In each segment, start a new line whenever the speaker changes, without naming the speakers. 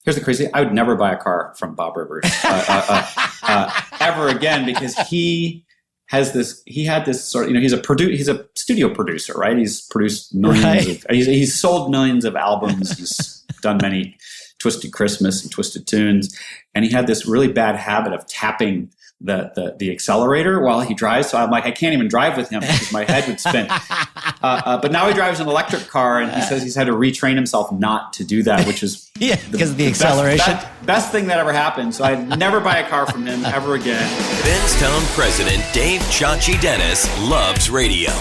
here's the crazy thing. I would never buy a car from Bob Rivers ever again, because he had this sort of, he's a studio producer, right? He's produced millions he's sold millions of albums. He's done many Twisted Christmas and Twisted Tunes. And he had this really bad habit of tapping the accelerator while he drives. So I'm like, I can't even drive with him because my head would spin. But now he drives an electric car, and he says he's had to retrain himself not to do that, which is
because of the acceleration.
Best thing that ever happened. So I'd never buy a car from him ever again.
Benztown president Dave Chachi Dennis loves radio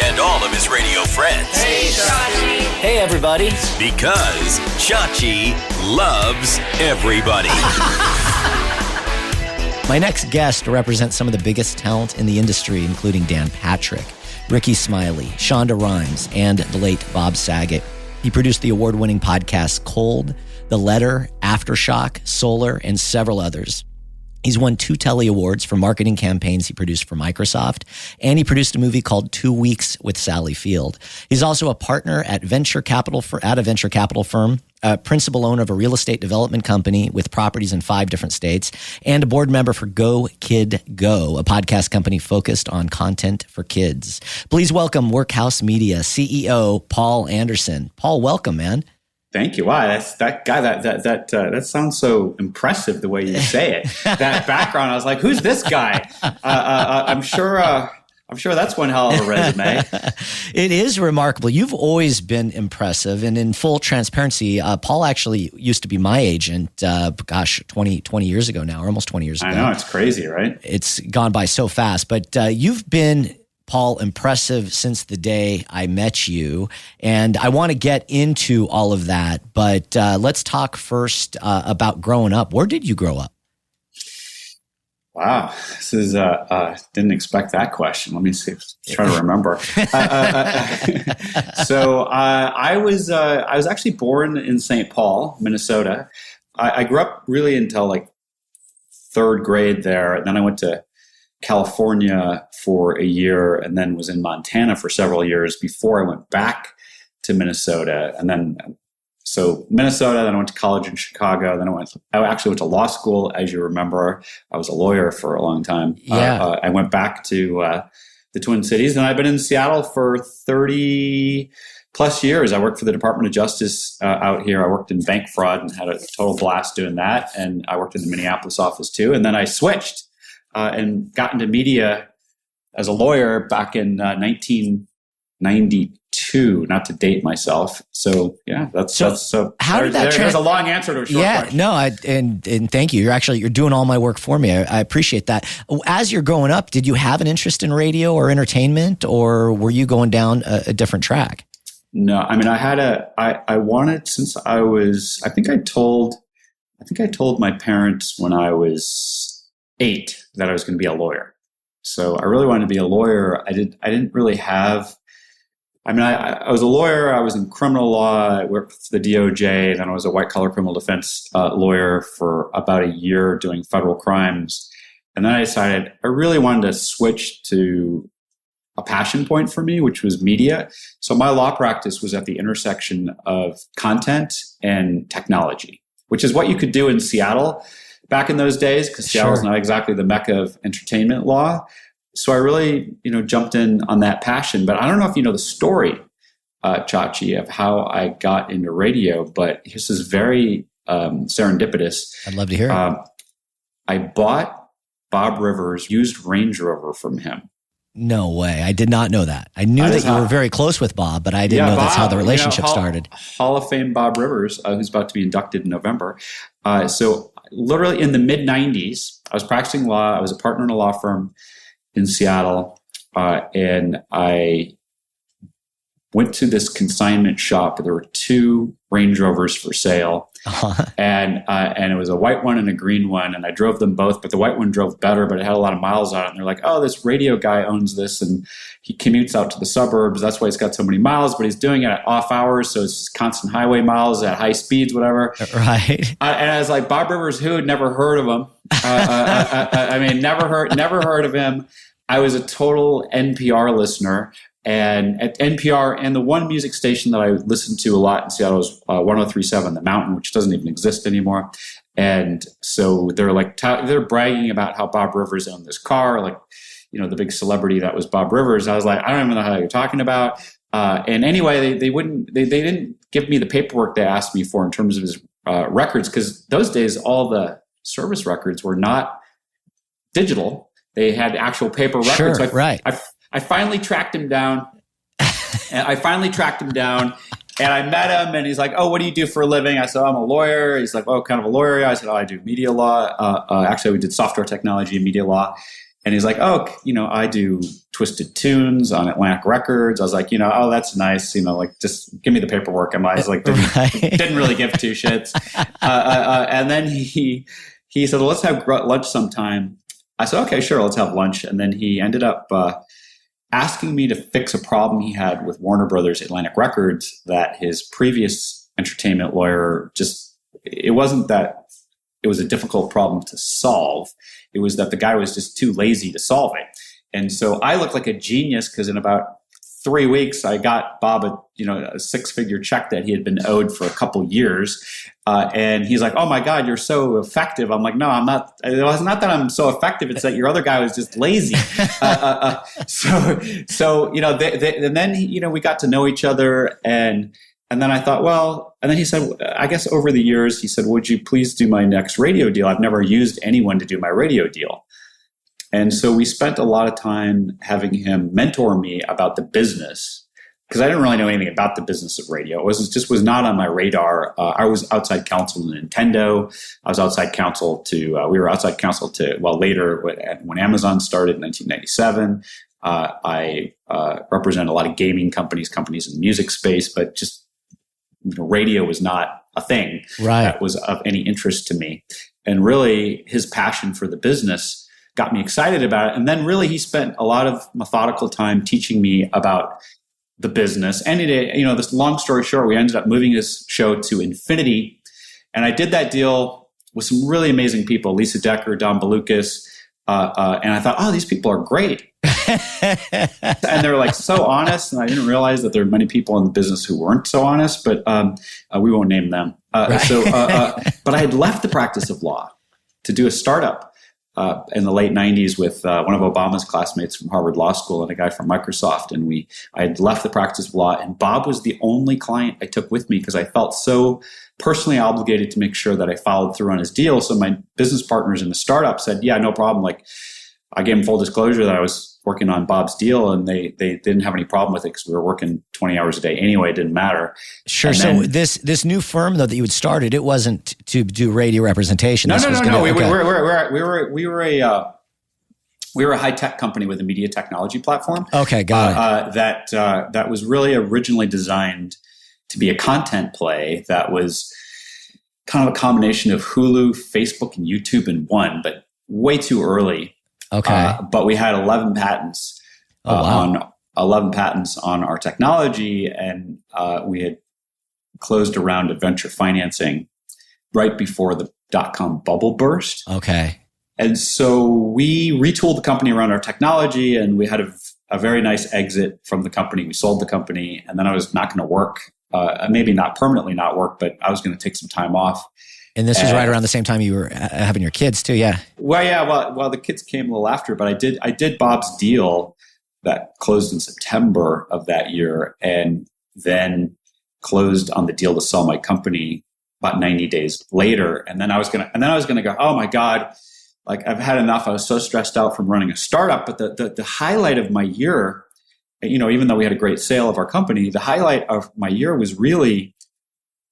and all of his radio friends.
Hey, Chachi.
Hey, everybody.
Because Chachi loves everybody.
My next guest represents some of the biggest talent in the industry, including Dan Patrick, Ricky Smiley, Shonda Rhimes, and the late Bob Saget. He produced the award-winning podcasts Cold, The Letter, Aftershock, Solar, and several others. He's won 2 Telly Awards for marketing campaigns he produced for Microsoft, and he produced a movie called 2 Weeks with Sally Field. He's also a partner at a venture capital firm, a principal owner of a real estate development company with properties in 5 different states, and a board member for Go Kid Go, a podcast company focused on content for kids. Please welcome Workhouse Media CEO Paul Anderson. Paul, welcome, man.
Thank you. Wow, that sounds so impressive the way you say it. That background, I was like, "Who's this guy?" I'm sure that's one hell of a resume.
It is remarkable. You've always been impressive, and in full transparency, Paul actually used to be my agent. 20 years ago now, or almost 20 years ago.
I know, it's crazy, right?
It's gone by so fast, but you've been, Paul, impressive since the day I met you. And I want to get into all of that, but let's talk first about growing up. Where did you grow up?
Wow, this is didn't expect that question. Let me see. Try to remember. So I was actually born in St. Paul, Minnesota. I grew up really until like 3rd grade there, and then I went to California for a year, and then was in Montana for several years before I went back to Minnesota. And then, so Minnesota, then I went to college in Chicago. Then I actually went to law school. As you remember, I was a lawyer for a long time.
Yeah.
I went back to the Twin Cities, and I've been in Seattle for 30 plus years. I worked for the Department of Justice out here. I worked in bank fraud and had a total blast doing that. And I worked in the Minneapolis office too. And then I switched and got into media as a lawyer back in 1992, not to date myself. So yeah, that's
how did that
there's a long answer to a short question.
No, and thank you. You're doing all my work for me. I appreciate that. As you're growing up, did you have an interest in radio or entertainment, or were you going down a different track?
No, I mean, I wanted, since I think I told my parents when I was 8 that I was going to be a lawyer. So I really wanted to be a lawyer. I didn't really have, I mean, I was a lawyer. I was in criminal law. I worked for the DOJ. Then I was a white collar criminal defense lawyer for about a year doing federal crimes. And then I decided I really wanted to switch to a passion point for me, which was media. So my law practice was at the intersection of content and technology, which is what you could do in Seattle back in those days, because Seattle's not exactly the mecca of entertainment law. So I really, jumped in on that passion. But I don't know if you know the story, Chachi, of how I got into radio, but this is very serendipitous.
I'd love to hear it.
I bought Bob Rivers' used Range Rover from him.
No way. I did not know that. I knew that you were very close with Bob, but I didn't know that's how the relationship started.
Hall of Fame Bob Rivers, who's about to be inducted in November. So literally in the mid-90s, I was practicing law. I was a partner in a law firm in Seattle, and I went to this consignment shop. There were 2 Range Rovers for sale, and it was a white one and a green one, and I drove them both, but the white one drove better, but it had a lot of miles on it. And they're like, oh, this radio guy owns this, and he commutes out to the suburbs. That's why he's got so many miles, but he's doing it at off hours, so it's just constant highway miles at high speeds, whatever.
Right.
And I was like, Bob Rivers, who had never heard of him? I mean, never heard of him. I was a total NPR listener. and at NPR, and the one music station that I listened to a lot in Seattle was 103.7 The Mountain, which doesn't even exist anymore. And so they're like, they're bragging about how Bob Rivers owned this car, like, the big celebrity that was Bob Rivers. I was like, I don't even know how you're talking about. And anyway, they didn't give me the paperwork they asked me for in terms of his records, because those days all the service records were not digital. They had actual paper records.
Sure,
so
right.
I finally tracked him down. And I met him, and he's like, "Oh, what do you do for a living?" I said, "I'm a lawyer." He's like, "Oh, kind of a lawyer." I said, "Oh, I do media law. Actually, we did software technology and media law." And he's like, "Oh, I do Twisted Tunes on Atlantic Records." I was like, "Oh, that's nice. Like, just give me the paperwork." And I was like, didn't really give two shits. And then he said, "Well, let's have lunch sometime." I said, "Okay, sure, let's have lunch." And then he ended up asking me to fix a problem he had with Warner Brothers Atlantic Records that his previous entertainment lawyer it wasn't that it was a difficult problem to solve. It was that the guy was just too lazy to solve it. And so I looked like a genius, because in about 3 weeks, I got Bob a six-figure check that he had been owed for a couple years. And he's like, "Oh my God, you're so effective." I'm like, "No, I'm not. It was not that I'm so effective. It's that your other guy was just lazy." And then we got to know each other, and then I thought, well, and then he said, I guess over the years, he said, "Would you please do my next radio deal? I've never used anyone to do my radio deal." And so we spent a lot of time having him mentor me about the business, because I didn't really know anything about the business of radio. It was not on my radar. I was outside counsel to Nintendo. I was outside counsel we were outside counsel to, later when Amazon started in 1997. I represent a lot of gaming companies in the music space, but just radio was not a thing that was of any interest to me. And really, his passion for the business got me excited about it. And then really, he spent a lot of methodical time teaching me about the business. And this long story short, we ended up moving his show to Infinity. And I did that deal with some really amazing people, Lisa Decker, Don Balukas. And I thought, oh, these people are great. And they're like so honest. And I didn't realize that there are many people in the business who weren't so honest, but we won't name them. But I had left the practice of law to do a startup in the late 90s with one of Obama's classmates from Harvard Law School and a guy from Microsoft. And I had left the practice of law, and Bob was the only client I took with me, because I felt so personally obligated to make sure that I followed through on his deal. So my business partners in the startup said, "Yeah, no problem." Like, I gave them full disclosure that I was working on Bob's deal, and they didn't have any problem with it, because we were working 20 hours a day anyway. It didn't matter.
Sure.
And
so
then,
this new firm, though, that you had started, it wasn't to do radio representation.
No. We were a high tech company with a media technology platform.
Okay, got it.
That was really originally designed to be a content play that was kind of a combination of Hulu, Facebook, and YouTube in one, but way too early.
Okay.
But we had 11 patents on our technology, and we had closed a round of venture financing right before the dot-com bubble burst.
Okay.
And so we retooled the company around our technology, and we had a very nice exit from the company. We sold the company, and then I was not going to work, maybe not permanently not work, but I was going to take some time off.
And this was right around the same time you were having your kids too, yeah.
Well, yeah. Well, the kids came a little after, but I did Bob's deal that closed in September of that year, and then closed on the deal to sell my company about 90 days later. And then I was gonna go, oh my God, like, I've had enough. I was so stressed out from running a startup. But the highlight of my year, even though we had a great sale of our company, the highlight of my year was really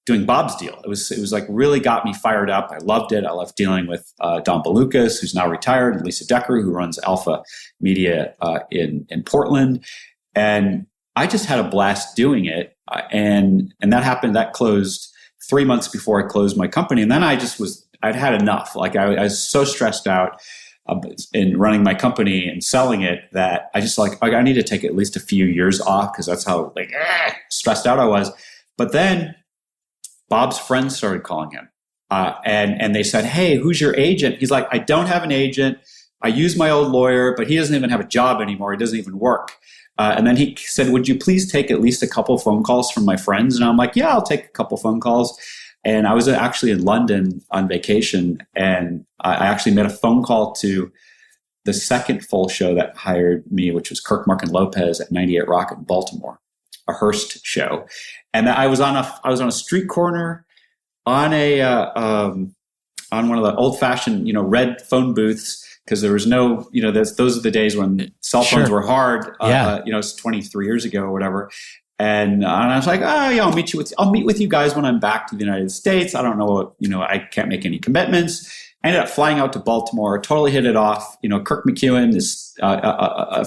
doing Bob's deal. It was like really got me fired up. I loved it. I loved dealing with Don Balukas, who's now retired, and Lisa Decker, who runs Alpha Media in Portland. And I just had a blast doing it. And that happened. That closed 3 months before I closed my company. And then I'd had enough. Like, I was so stressed out in running my company and selling it that I need to take at least a few years off, because that's how stressed out I was. But then Bob's friends started calling him, and they said, "Hey, who's your agent?" He's like, "I don't have an agent. I use my old lawyer, but he doesn't even have a job anymore. He doesn't even work." And then he said, would you please take at least a couple of phone calls from my friends? And I'm like, yeah, I'll take a couple of phone calls. And I was actually in London on vacation, and I actually made a phone call to the second full show that hired me, which was Kirk, Mark, and Lopez at 98 Rock in Baltimore, a Hearst show. And I was on a street corner on on one of the old-fashioned, red phone booths, because there was no, those are the days when cell phones were hard. It's 23 years ago or whatever. And I was like, oh yeah, I'll meet with you guys when I'm back to the United States. I don't know, I can't make any commitments. I ended up flying out to Baltimore, totally hit it off. Kirk McEwen is,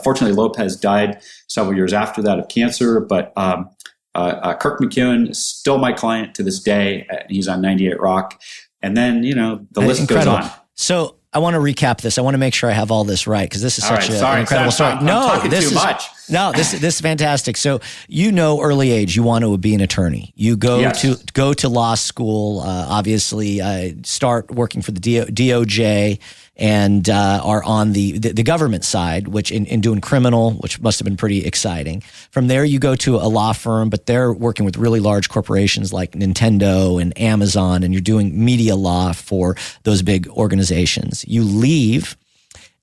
fortunately Lopez died several years after that of cancer, but Kirk McEwen is still my client to this day. He's on 98 Rock. And then, the list goes on.
So I want to recap this. I want to make sure I have all this right, because this is such an incredible story.
I'm talking too much.
No, this is fantastic. So early age, you want to be an attorney. You go to law school, obviously start working for the DOJ, and are on the government side, which in doing criminal, which must have been pretty exciting. From there, you go to a law firm, but they're working with really large corporations like Nintendo and Amazon, and you're doing media law for those big organizations. You leave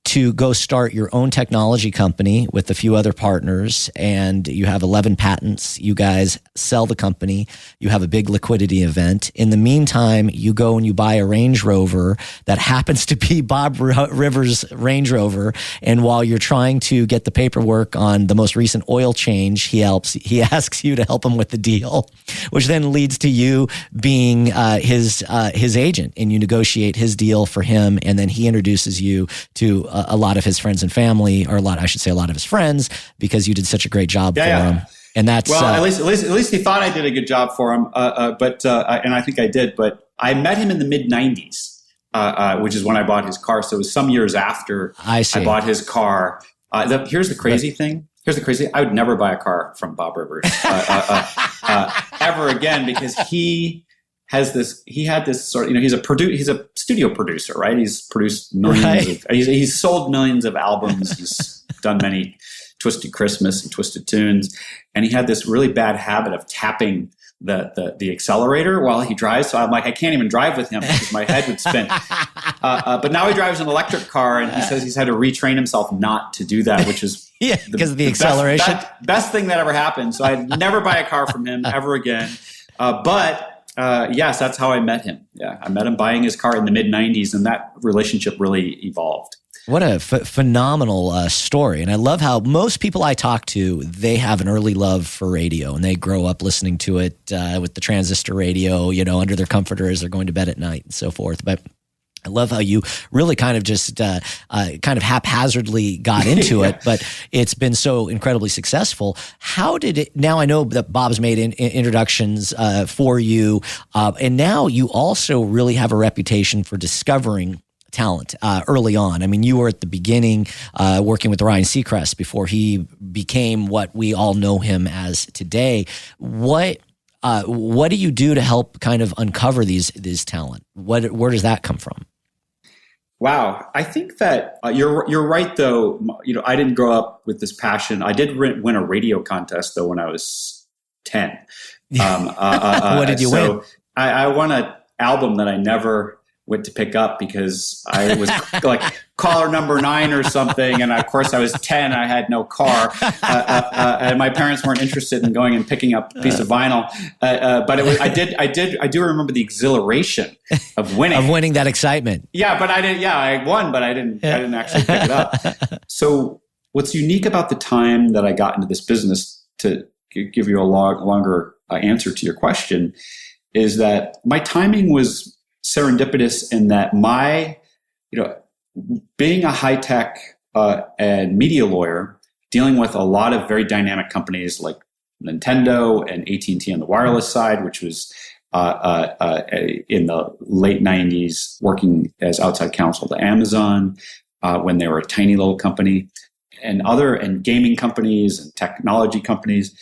to go start your own technology company with a few other partners, and you have 11 patents. You guys sell the company. You have a big liquidity event. In the meantime, you go and you buy a Range Rover that happens to be Bob Rivers' Range Rover. And while you're trying to get the paperwork on the most recent oil change, he asks you to help him with the deal, which then leads to you being his agent, and you negotiate his deal for him. And then he introduces you to a lot of his friends and family, or a lot of his friends, because you did such a great job for him. And that's
at least he thought I did a good job for him. But I think I did. But I met him in the mid '90s, which is when I bought his car. So it was some years after I bought his car. Here's the crazy thing. I would never buy a car from Bob Rivers ever again, because he had this sort of, he's a studio producer, right? He's produced millions he's sold millions of albums. He's done many Twisted Christmas and Twisted Tunes. And he had this really bad habit of tapping the accelerator while he drives. So I'm like, I can't even drive with him because my head would spin. But now he drives an electric car, and he says he's had to retrain himself not to do that, which is
because of the acceleration.
Best thing that ever happened. So I'd never buy a car from him ever again. Yes, that's how I met him. Yeah, I met him buying his car in the mid '90s, and that relationship really evolved.
What a phenomenal story. And I love how most people I talk to, they have an early love for radio, and they grow up listening to it with the transistor radio, under their comforter as they're going to bed at night and so forth. But I love how you really kind of just kind of haphazardly got into it, but it's been so incredibly successful. How did it? Now I know that Bob's made introductions for you, and now you also really have a reputation for discovering talent early on. I mean, you were at the beginning working with Ryan Seacrest before he became what we all know him as today. What do you do to help kind of uncover these talent? Where does that come from?
Wow, I think that you're right. Though I didn't grow up with this passion. I did win a radio contest though when I was 10.
What did you win?
I won an album that I never went to pick up because I was like caller number 9 or something, and of course I was 10. I had no car, and my parents weren't interested in going and picking up a piece of vinyl. But I do remember the exhilaration of winning,
that excitement.
Yeah, but I didn't. Yeah, I won, but I didn't actually pick it up. So what's unique about the time that I got into this business, to give you a longer answer to your question, is that my timing was serendipitous in that being a high tech and media lawyer, dealing with a lot of very dynamic companies like Nintendo and AT&T on the wireless side, which was in the late 90s, working as outside counsel to Amazon when they were a tiny little company, and gaming companies and technology companies.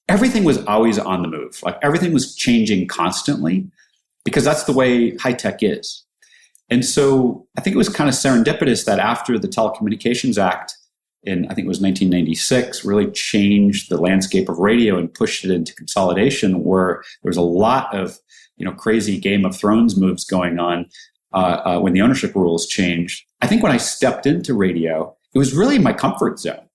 Everything was always on the move. Like everything was changing constantly, because that's the way high tech is. And so I think it was kind of serendipitous that after the Telecommunications Act in, I think it was 1996, really changed the landscape of radio and pushed it into consolidation, where there was a lot of, crazy Game of Thrones moves going on when the ownership rules changed. I think when I stepped into radio, it was really my comfort zone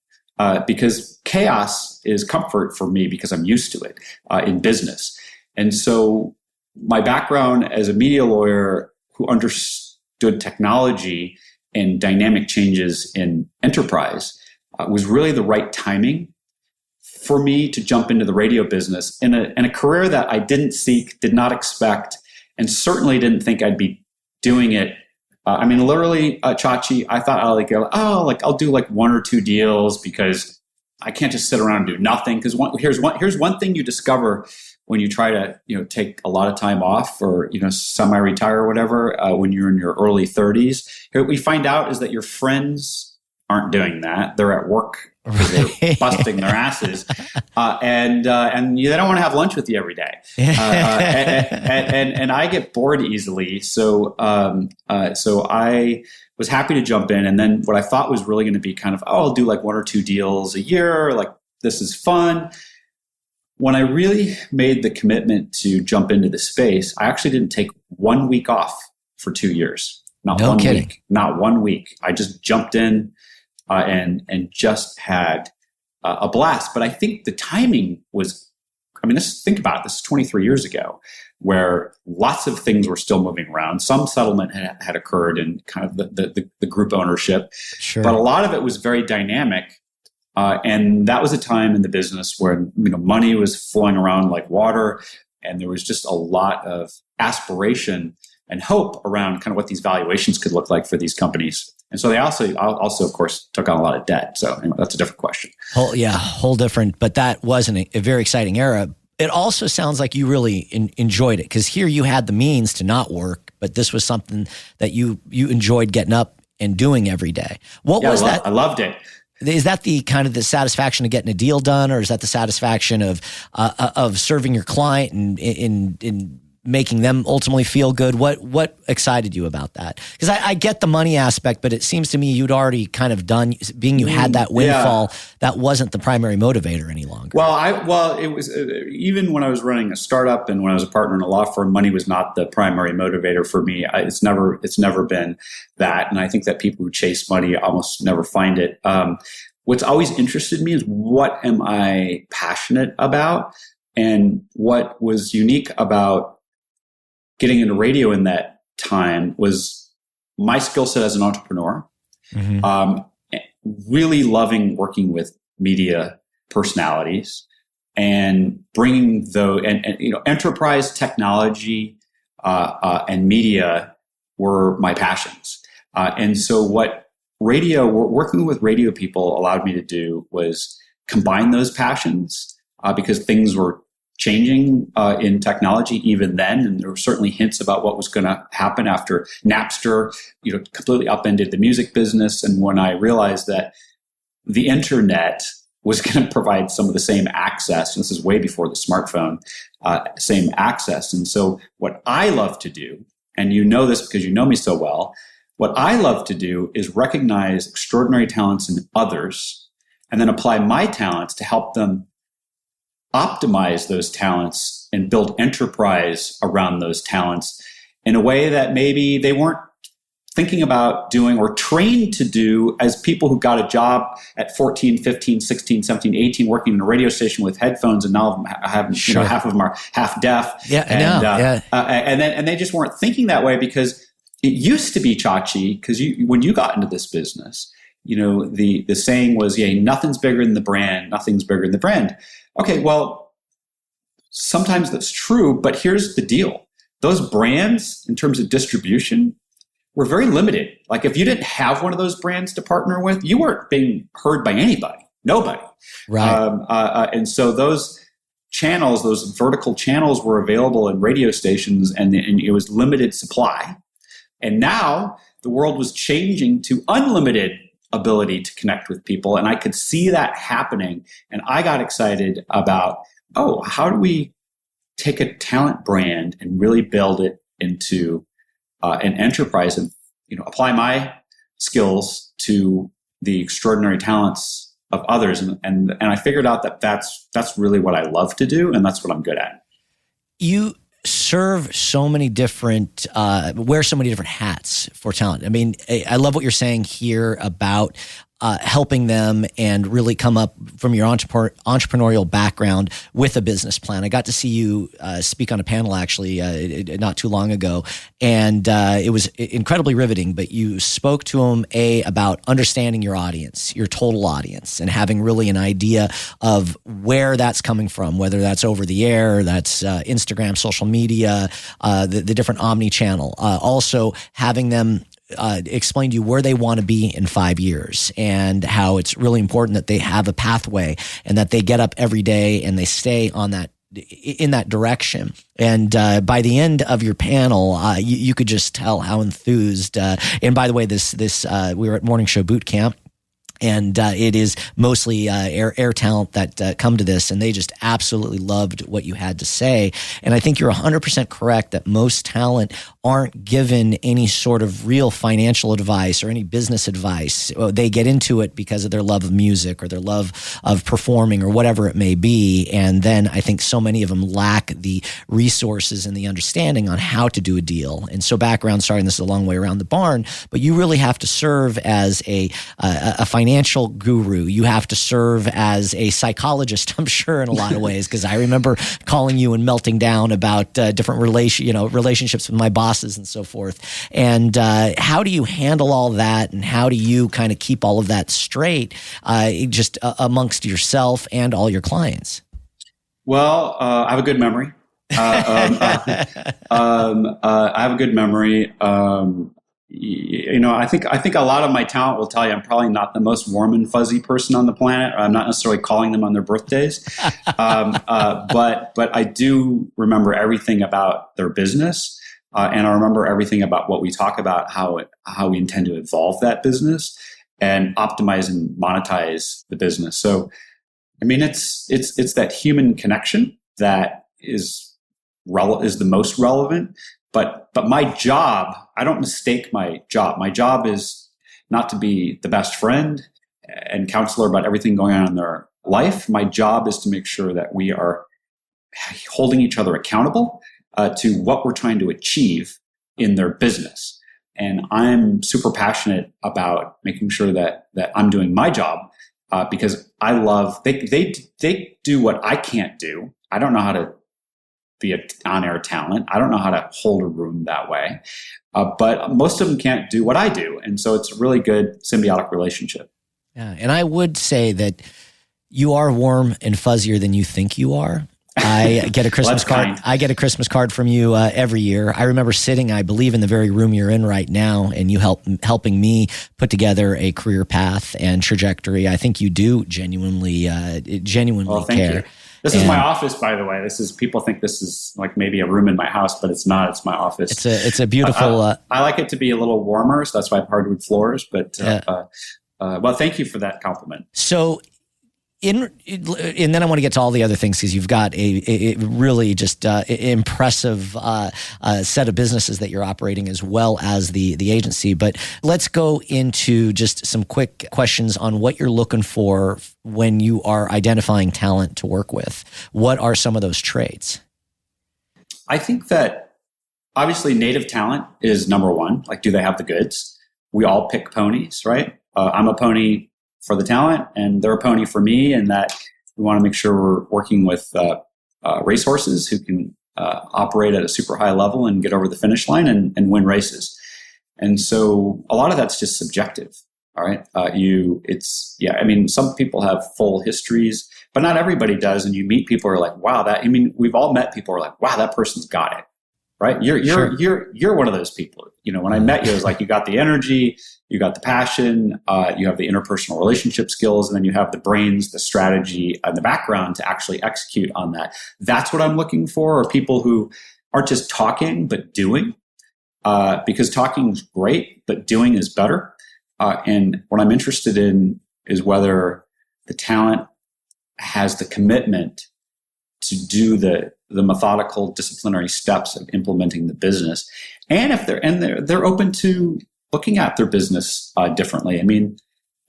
because chaos is comfort for me because I'm used to it in business. And so my background as a media lawyer who understood technology and dynamic changes in enterprise was really the right timing for me to jump into the radio business in a career that I didn't seek, did not expect, and certainly didn't think I'd be doing it. Literally, Chachi, I thought I'll do like one or two deals because I can't just sit around and do nothing. Because here's one thing you discover when you try to take a lot of time off or semi-retire or whatever when you're in your early 30s. What we find out is that your friends aren't doing that. They're at work because they're busting their asses, and they don't want to have lunch with you every day. And I get bored easily, so I was happy to jump in. And then what I thought was really going to be kind of, I'll do like one or two deals a year. Like, this is fun. When I really made the commitment to jump into the space, I actually didn't take 1 week off for 2 years. Not
no
one
kidding.
week. Not 1 week. I just jumped in and just had a blast. But I think the timing was, think about it. This is 23 years ago, where lots of things were still moving around. Some settlement had occurred in kind of the group ownership.
Sure.
But a lot of it was very dynamic. And that was a time in the business where money was flowing around like water, and there was just a lot of aspiration and hope around kind of what these valuations could look like for these companies. And so they also, of course, took on a lot of debt. So that's a different question.
Whole different. But that wasn't a very exciting era. It also sounds like you really enjoyed it, because here you had the means to not work, but this was something that you enjoyed getting up and doing every day. That?
I loved it.
Is that the kind of the satisfaction of getting a deal done, or is that the satisfaction of serving your client and in making them ultimately feel good? What excited you about that? Because I get the money aspect, but it seems to me you'd already kind of done, being you had that windfall, that wasn't the primary motivator any longer.
Well, it was even when I was running a startup and when I was a partner in a law firm, money was not the primary motivator for me. It's never been that, and I think that people who chase money almost never find it. What's always interested me is what am I passionate about, and what was unique about getting into radio in that time was my skill set as an entrepreneur. Mm-hmm. Really loving working with media personalities and bringing enterprise technology and media were my passions. And so what working with radio people allowed me to do was combine those passions because things were changing in technology even then, and there were certainly hints about what was going to happen after Napster, completely upended the music business. And when I realized that the internet was going to provide some of the same access, and this is way before the smartphone, same access. And so what I love to do, and you know this because you know me so well, what I love to do is recognize extraordinary talents in others and then apply my talents to help them optimize those talents and build enterprise around those talents in a way that maybe they weren't thinking about doing or trained to do as people who got a job at 14, 15, 16, 17, 18, working in a radio station with headphones, and now have half of them are half deaf. And they just weren't thinking that way, because it used to be, Chachi, because when you got into this business, the saying was, nothing's bigger than the brand, nothing's bigger than the brand. Okay, well, sometimes that's true, but here's the deal. Those brands, in terms of distribution, were very limited. Like, if you didn't have one of those brands to partner with, you weren't being heard by anybody, nobody.
Right.
And so those channels, those vertical channels, were available in radio stations, and it was limited supply. And now the world was changing to unlimited ability to connect with people. And I could see that happening. And I got excited about, how do we take a talent brand and really build it into an enterprise and, apply my skills to the extraordinary talents of others. And I figured out that that's really what I love to do. And that's what I'm good at.
You serve so many different, wear so many different hats for talent. I mean, I love what you're saying here about helping them and really come up from your entrepreneurial background with a business plan. I got to see you speak on a panel actually not too long ago, and it was incredibly riveting. But you spoke to them about understanding your audience, your total audience, and having really an idea of where that's coming from, whether that's over the air, that's Instagram, social media, the different omni-channel. Also having them explain to you where they want to be in 5 years and how it's really important that they have a pathway and that they get up every day and they stay on that in that direction. And by the end of your panel, you could just tell how enthused. And by the way, this we were at Morning Show Boot Camp. And it is mostly air talent that come to this, and they just absolutely loved what you had to say. And I think you're 100% correct that most talent aren't given any sort of real financial advice or any business advice. They get into it because of their love of music or their love of performing or whatever it may be. And then I think so many of them lack the resources and the understanding on how to do a deal. And so background, sorry, and this is a long way around the barn, but you really have to serve as a financial guru. You have to serve as a psychologist, I'm sure, in a lot of ways, because I remember calling you and melting down about different relationships with my bosses and so forth. And how do you handle all that, and how do you kind of keep all of that straight just amongst yourself and all your clients?
Well, I have a good memory. I have a good memory. I think a lot of my talent will tell you I'm probably not the most warm and fuzzy person on the planet. I'm not necessarily calling them on their birthdays, but I do remember everything about their business, and I remember everything about what we talk about, how we intend to evolve that business and optimize and monetize the business. So, I mean, it's that human connection that is the most relevant. But my job, I don't mistake my job. My job is not to be the best friend and counselor about everything going on in their life. My job is to make sure that we are holding each other accountable to what we're trying to achieve in their business. And I'm super passionate about making sure that I'm doing my job because I love, they do what I can't do. I don't know how to be an on-air talent. I don't know how to hold a room that way. But most of them can't do what I do. And so it's a really good symbiotic relationship.
Yeah. And I would say that you are warm and fuzzier than you think you are. I get a Christmas card.
Kind.
I get a Christmas card from you every year. I remember sitting, I believe, in the very room you're in right now, and you helping me put together a career path and trajectory. I think you do genuinely
Well, thank
care.
you. This is my office, by the way. People think this is like maybe a room in my house, but it's not. It's my office.
It's a beautiful.
I like it to be a little warmer, so that's why I have hardwood floors. But well, thank you for that compliment.
So, and then I want to get to all the other things because you've got a really just impressive set of businesses that you're operating as well as the agency. But let's go into just some quick questions on what you're looking for when you are identifying talent to work with. What are some of those traits?
I think that obviously native talent is number one. Like, do they have the goods? We all pick ponies, right? I'm a pony for the talent, and they're a pony for me, and that we want to make sure we're working with racehorses who can operate at a super high level and get over the finish line and win races. And so a lot of that's just subjective. All right. Some people have full histories, but not everybody does. And you meet people who are like, wow, we've all met people who are like, wow, that person's got it. Right. You're one of those people. When I met you, it was like, you got the energy, you got the passion, you have the interpersonal relationship skills, and then you have the brains, the strategy, and the background to actually execute on that. That's what I'm looking for, are people who aren't just talking, but doing, because talking is great, but doing is better. And what I'm interested in is whether the talent has the commitment to do the methodical disciplinary steps of implementing the business, and if they're open to looking at their business differently. I mean,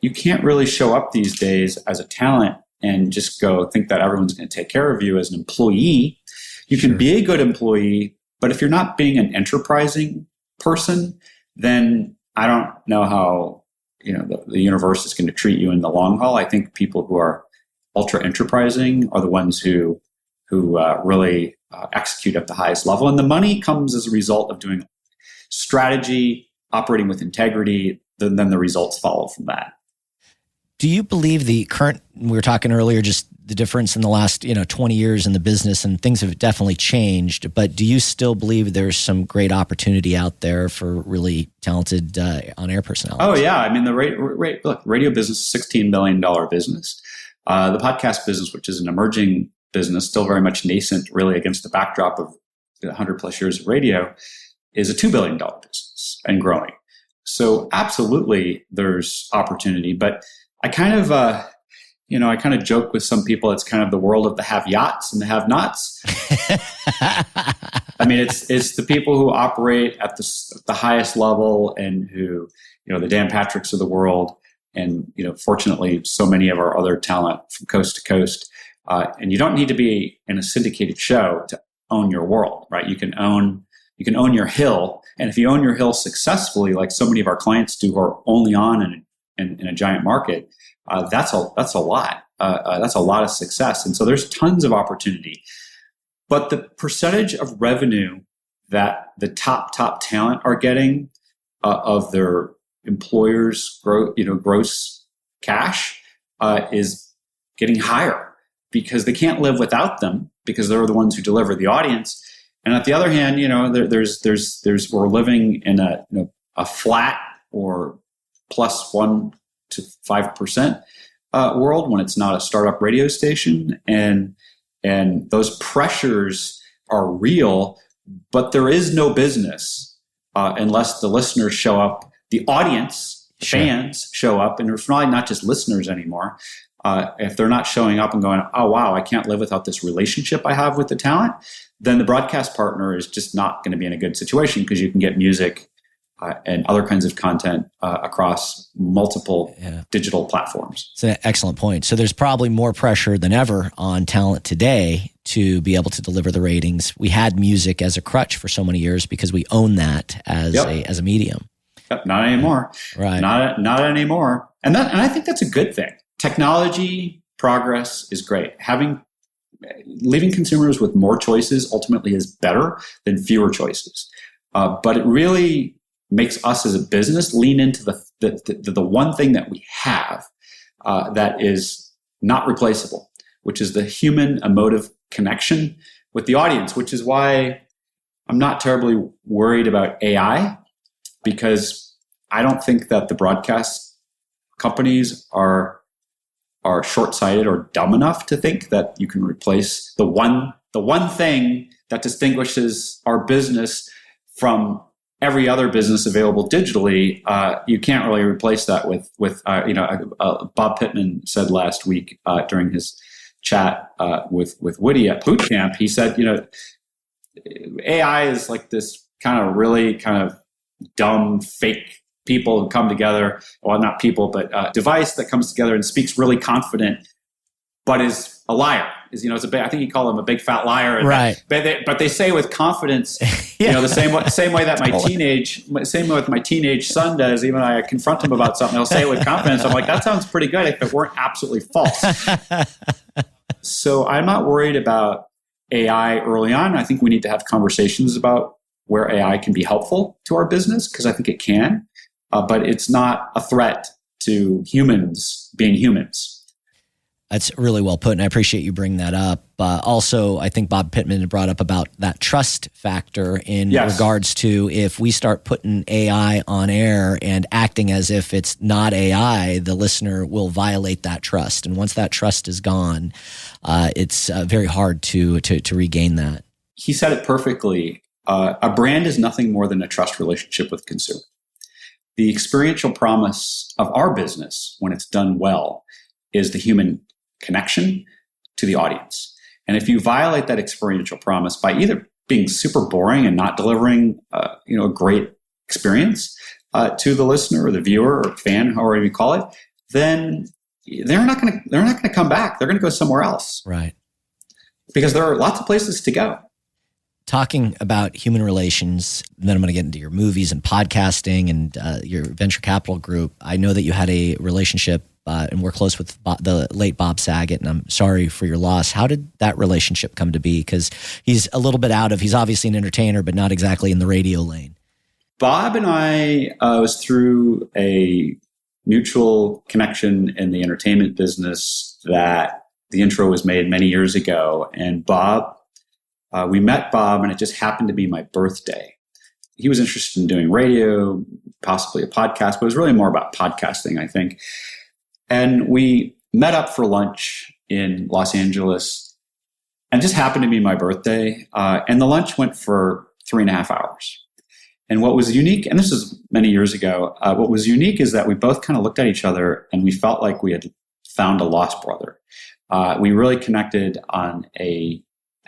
you can't really show up these days as a talent and just go think that everyone's going to take care of you as an employee. You can be a good employee, but if you're not being an enterprising person, then I don't know how the universe is going to treat you in the long haul. I think people who are ultra enterprising are the ones who really execute at the highest level, and the money comes as a result of doing strategy, operating with integrity. Then the results follow from that.
Do you believe the current, we were talking earlier, just the difference in the last 20 years in the business, and things have definitely changed, but do you still believe there's some great opportunity out there for really talented on-air personalities?
Oh, yeah. I mean, look, radio business is a $16 billion business. The podcast business, which is an emerging business, still very much nascent, really against the backdrop of 100 plus years of radio, is a $2 billion business and growing. So absolutely there's opportunity, but I kind of joke with some people. It's kind of the world of the have-yachts and the have-nots. I mean, it's the people who operate at the highest level and who, the Dan Patricks of the world, and fortunately, so many of our other talent from coast to coast. And you don't need to be in a syndicated show to own your world, right? You can own your hill, and if you own your hill successfully, like so many of our clients do, who are only on in a giant market, that's a lot. That's a lot of success. And so there's tons of opportunity. But the percentage of revenue that the top talent are getting of their employers' gross cash is getting higher, because they can't live without them, because they're the ones who deliver the audience. And at the other hand, we're living in a flat or plus 1% to 5% world when it's not a startup radio station, and those pressures are real. But there is no business unless the listeners show up, the audience, fans show up, and it's probably not just listeners anymore. If they're not showing up and going, oh wow, I can't live without this relationship I have with the talent, then the broadcast partner is just not going to be in a good situation, because you can get music and other kinds of content across multiple digital platforms.
It's an excellent point. So there's probably more pressure than ever on talent today to be able to deliver the ratings. We had music as a crutch for so many years because we own that as a medium.
Yep, not anymore.
Right.
Not anymore. And I think that's a good thing. Technology progress is great. Leaving consumers with more choices ultimately is better than fewer choices. But it really makes us as a business lean into the one thing that we have that is not replaceable, which is the human emotive connection with the audience, which is why I'm not terribly worried about AI, because I don't think that the broadcast companies are short-sighted or dumb enough to think that you can replace the one thing that distinguishes our business from every other business available digitally. You can't really replace that with Bob Pittman said last week during his chat with Woody at Boot Camp. He said, AI is like this really dumb, fake people who come together. Well, not people, but device that comes together and speaks really confident, but is a liar. I think he called him a big fat liar.
Right.
But they say with confidence, the same way that my teenage son does. Even I confront him about something, he'll say it with confidence. I'm like, that sounds pretty good if it weren't absolutely false. So I'm not worried about AI early on. I think we need to have conversations about where AI can be helpful to our business, because I think it can, but it's not a threat to humans being humans.
That's really well put, and I appreciate you bringing that up. Also, I think Bob Pittman had brought up about that trust factor in regards to if we start putting AI on air and acting as if it's not AI, the listener will violate that trust. And once that trust is gone, it's very hard to regain that.
He said it perfectly. A brand is nothing more than a trust relationship with the consumer. The experiential promise of our business, when it's done well, is the human connection to the audience. And if you violate that experiential promise by either being super boring and not delivering a great experience to the listener or the viewer or fan, however you call it, then they're not going to come back. They're going to go somewhere else.
Right.
Because there are lots of places to go.
Talking about human relations, then I'm going to get into your movies and podcasting and your venture capital group. I know that you had a relationship and we're close with the late Bob Saget, and I'm sorry for your loss. How did that relationship come to be? Because he's a little bit he's obviously an entertainer, but not exactly in the radio lane.
Bob and I was through a mutual connection in the entertainment business that the intro was made many years ago. And Bob, we met Bob, and it just happened to be my birthday. He was interested in doing radio, possibly a podcast, but it was really more about podcasting, I think. And we met up for lunch in Los Angeles, and it just happened to be my birthday. And the lunch went for 3.5 hours. And what was unique, and this is many years ago, what was unique is that we both kind of looked at each other and we felt like we had found a lost brother. We really connected on a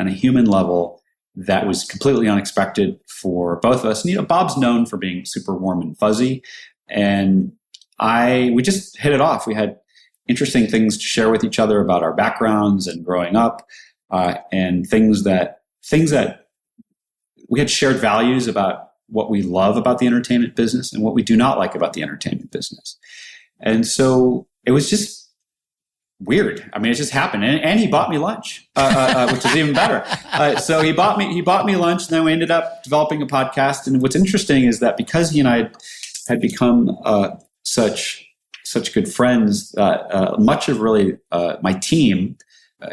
human level that was completely unexpected for both of us. And, Bob's known for being super warm and fuzzy, and we just hit it off. We had interesting things to share with each other about our backgrounds and growing up, and things that we had shared values about what we love about the entertainment business and what we do not like about the entertainment business. And so it was just weird. I mean, it just happened. And he bought me lunch, which is even better. So he bought me lunch, and then we ended up developing a podcast. And what's interesting is that because he and I had become such good friends, much of really my team,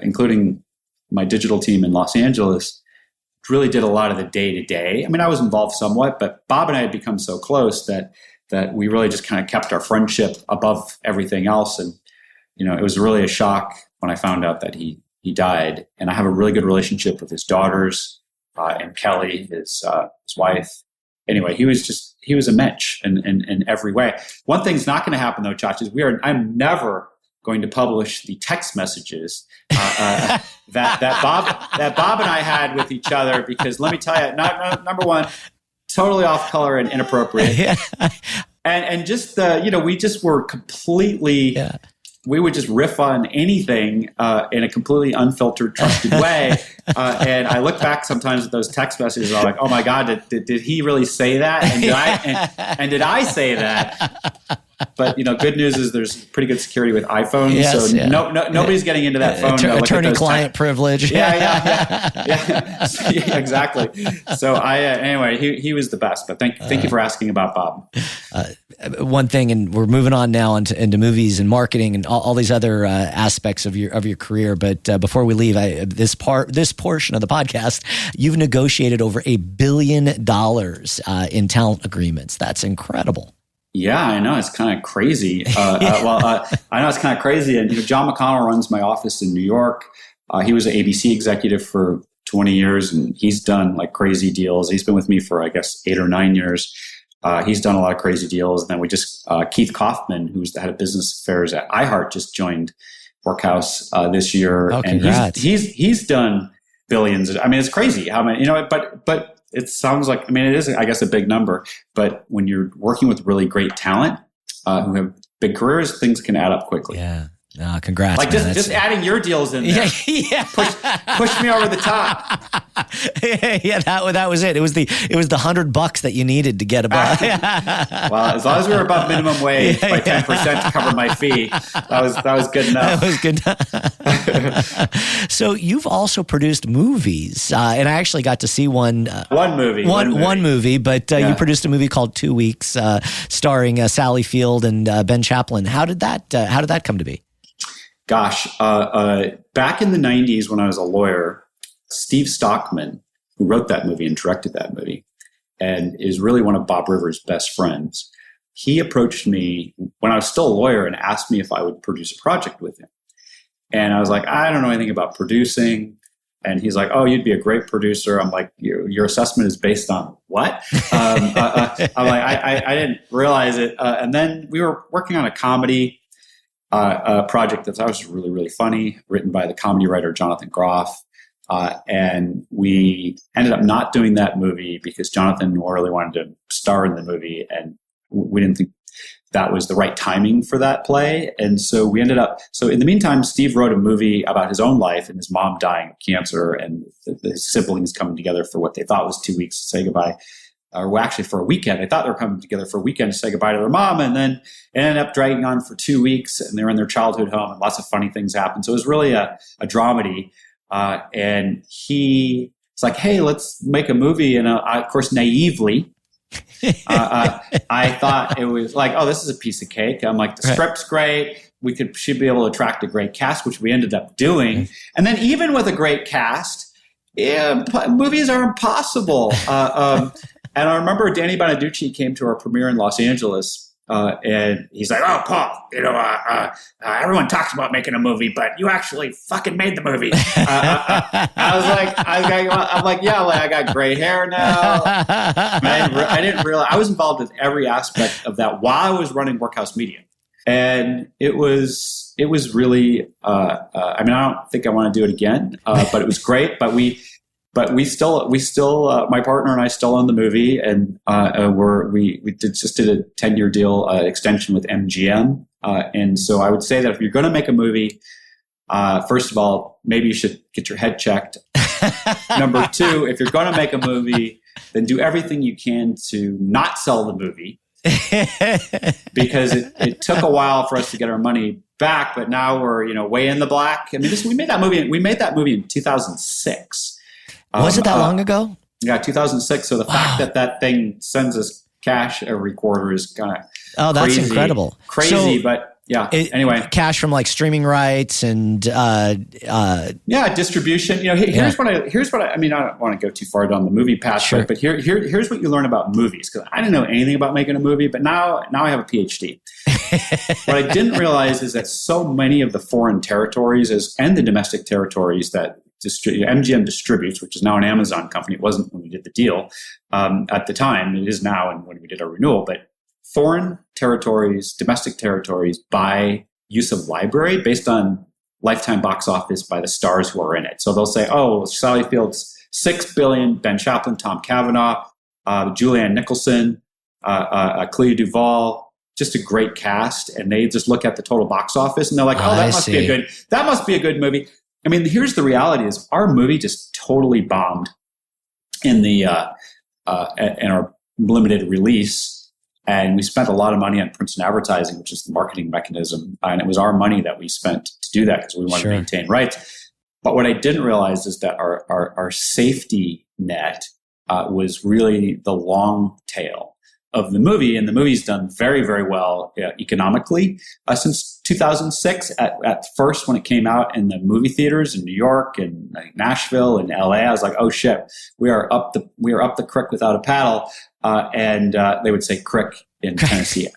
including my digital team in Los Angeles, really did a lot of the day-to-day. I mean, I was involved somewhat, but Bob and I had become so close that we really just kind of kept our friendship above everything else. And, it was really a shock when I found out that he died. And I have a really good relationship with his daughters and Kelly, his wife. Anyway, he was a mensch in every way. One thing's not going to happen though, Chachi, is I'm never going to publish the text messages that Bob and I had with each other, because let me tell you, number one, totally off color and inappropriate,
Yeah.
and just we just were completely. Yeah. We would just riff on anything in a completely unfiltered, trusted way. And I look back sometimes at those text messages, and I'm like, "Oh my God, did he really say that? And did I say that?" But good news is there's pretty good security with iPhones,
yes,
so nobody's getting into that phone.
Attorney-client privilege.
Yeah, exactly. So anyway, he was the best. But thank you for asking about Bob.
One thing, and we're moving on now into movies and marketing and all these other aspects of your career. But before we leave, this portion of the podcast, you've negotiated over $1 billion in talent agreements. That's incredible.
Yeah, I know. It's kind of crazy. I know it's kind of crazy. And John McConnell runs my office in New York. He was an ABC executive for 20 years, and he's done like crazy deals. He's been with me for, I guess, 8 or 9 years. He's done a lot of crazy deals. And then we just, Keith Kaufman, who's the head of business affairs at iHeart, just joined Workhouse this year.
Oh,
and
congrats.
he's done billions. I mean, it's crazy how many, but it sounds like, it is, I guess, a big number, but when you're working with really great talent who have big careers, things can add up quickly.
Yeah. Congrats.
Like
man.
just adding your deals in there.
Yeah.
Push me over the top.
Yeah, that was it. It was the $100 that you needed to get above.
Well, as long as we were above minimum wage by 10% to cover my fee, that was good enough.
That was good. So you've also produced movies, and I actually got to see one movie, but you produced a movie called 2 Weeks, starring Sally Field and Ben Chaplin. How did that come to be?
Gosh, back in the 90s when I was a lawyer, Steve Stockman, who wrote that movie and directed that movie, and is really one of Bob Rivers' best friends, he approached me when I was still a lawyer and asked me if I would produce a project with him. And I was like, I don't know anything about producing. And he's like, oh, you'd be a great producer. I'm like, your assessment is based on what? I'm like, I didn't realize it. And then we were working on a comedy project that was really, really funny, written by the comedy writer Jonathan Groff. And we ended up not doing that movie because Jonathan really wanted to star in the movie, and we didn't think that was the right timing for that play. And so we ended up, so in the meantime, Steve wrote a movie about his own life and his mom dying of cancer and his siblings coming together for what they thought was 2 weeks to say goodbye. Or actually for a weekend. They thought they were coming together for a weekend to say goodbye to their mom, and then it ended up dragging on for 2 weeks, and they were in their childhood home, and lots of funny things happened. So it was really a dramedy. And he's like, hey, let's make a movie. And of course, naively, I thought it was like, oh, this is a piece of cake. I'm like, the script's great. Should be able to attract a great cast, which we ended up doing. And then even with a great cast, movies are impossible. And I remember Danny Bonaducci came to our premiere in Los Angeles, and he's like, "Oh, Paul, everyone talks about making a movie, but you actually fucking made the movie." I'm like, yeah, like I got gray hair now. I didn't realize I was involved with every aspect of that while I was running Workhouse Media, and it was really. I don't think I want to do it again, but it was great. But we still, my partner and I still own the movie, and we just did a 10-year deal extension with MGM. And so I would say that if you're going to make a movie, first of all, maybe you should get your head checked. Number two, if you're going to make a movie, then do everything you can to not sell the movie, because it took a while for us to get our money back, but now we're way in the black. I mean, we made that movie in 2006.
Was it that long ago?
Yeah, 2006. So the fact that thing sends us cash every quarter is kind of
that's incredible.
Crazy, but yeah. Anyway,
cash from like streaming rights and
distribution. Here's what I mean. I don't want to go too far down the movie path,
sure.
But here's what you learn about movies, because I didn't know anything about making a movie, but now I have a PhD. What I didn't realize is that so many of the foreign territories and the domestic territories that MGM distributes, which is now an Amazon company. It wasn't when we did the deal at the time. It is now, and when we did our renewal. But foreign territories, domestic territories, buy use of library based on lifetime box office by the stars who are in it. So they'll say, "Oh, Sally Field's $6 billion, Ben Chaplin, Tom Cavanaugh, Julianne Nicholson, Clea Duvall." Just a great cast, and they just look at the total box office and they're like, "Oh, that must be a good movie." I mean, here's the reality: is our movie just totally bombed in in our limited release, and we spent a lot of money on print and advertising, which is the marketing mechanism, and it was our money that we spent to do that because we wanted to maintain rights. But what I didn't realize is that our safety net was really the long tail of the movie, and the movie's done very, very well economically since 2006. At first, when it came out in the movie theaters in New York and Nashville and LA, I was like, "Oh shit, we are up the creek without a paddle," and they would say "crick" in Tennessee.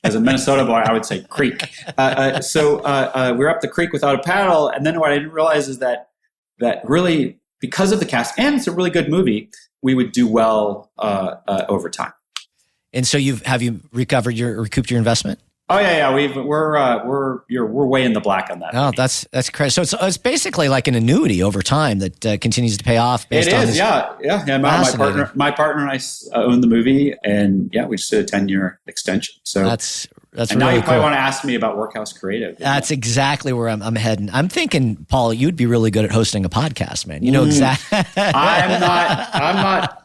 As a Minnesota boy, I would say "creek." So we're up the creek without a paddle, and then what I didn't realize is that really, because of the cast, and it's a really good movie, we would do well over time.
And so have you recouped your investment?
Oh yeah. We're way in the black on that.
Oh,
movie.
That's crazy. So it's basically like an annuity over time that continues to pay off. Based on this.
Yeah. My partner and I own the movie, and we just did a 10-year extension. So
that's
and
really
now you
cool.
probably want to ask me about Workhouse Creative.
That's exactly where I'm heading. I'm thinking, Paul, you'd be really good at hosting a podcast, man. You know exactly.
I'm not.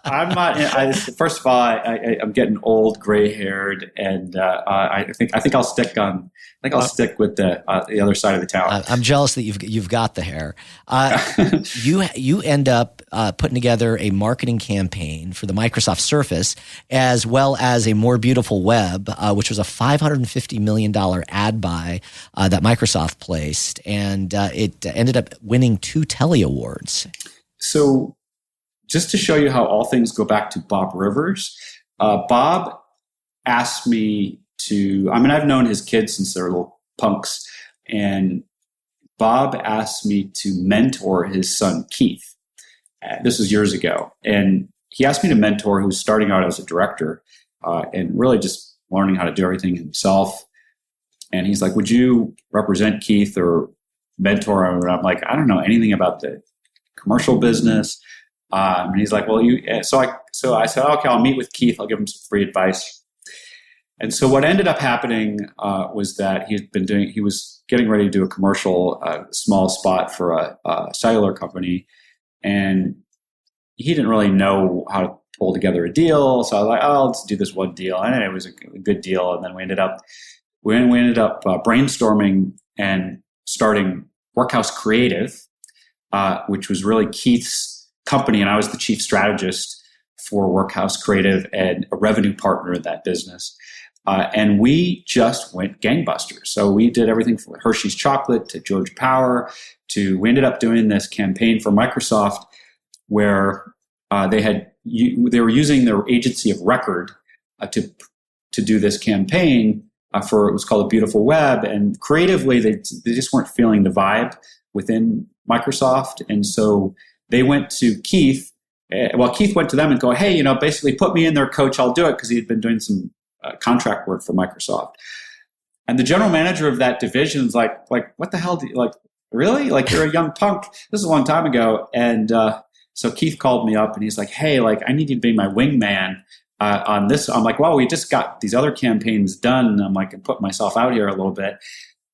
First of all, I'm getting old, gray-haired, and I think I'll stick with the other side of the town.
I'm jealous that you've got the hair. You end up putting together a marketing campaign for the Microsoft Surface, as well as a More Beautiful Web, which was a $550 million ad buy that Microsoft placed, and it ended up winning 2 Telly Awards. So, just to show you how all things go back to Bob Rivers, Bob asked me to. I mean, I've known his kids since they're little punks, and Bob asked me to mentor his son Keith. This was years ago, and he asked me to mentor who's starting out as a director and really just learning how to do everything himself. And he's like, "Would you represent Keith or mentor him?" And I'm like, "I don't know anything about the commercial business." And he's like, "Well, you." So I said, "Okay, I'll meet with Keith. I'll give him some free advice."
And so what ended up happening was that he was getting ready to do a commercial, small spot for a cellular company, and he didn't really know how to pull together a deal. So I was like, oh, let's do this one deal. And it was a good deal. And then we ended up brainstorming and starting Workhouse Creative, which was really Keith's company. And I was the chief strategist for Workhouse Creative and a revenue partner in that business. And we just went gangbusters. So we did everything from Hershey's chocolate to Georgia Power we ended up doing this campaign for Microsoft where they were using their agency of record to do this campaign it was called A Beautiful Web, and creatively they just weren't feeling the vibe within Microsoft, and so they went to Keith. Keith went to them and go, hey, basically put me in there, coach, I'll do it, because he'd been doing some contract work for Microsoft. And the general manager of that division is like, what the hell do you, really? You're a young punk. This is a long time ago. And so Keith called me up and he's like, hey, I need you to be my wingman on this. I'm like, well, we just got these other campaigns done. And I'm like, I put myself out here a little bit.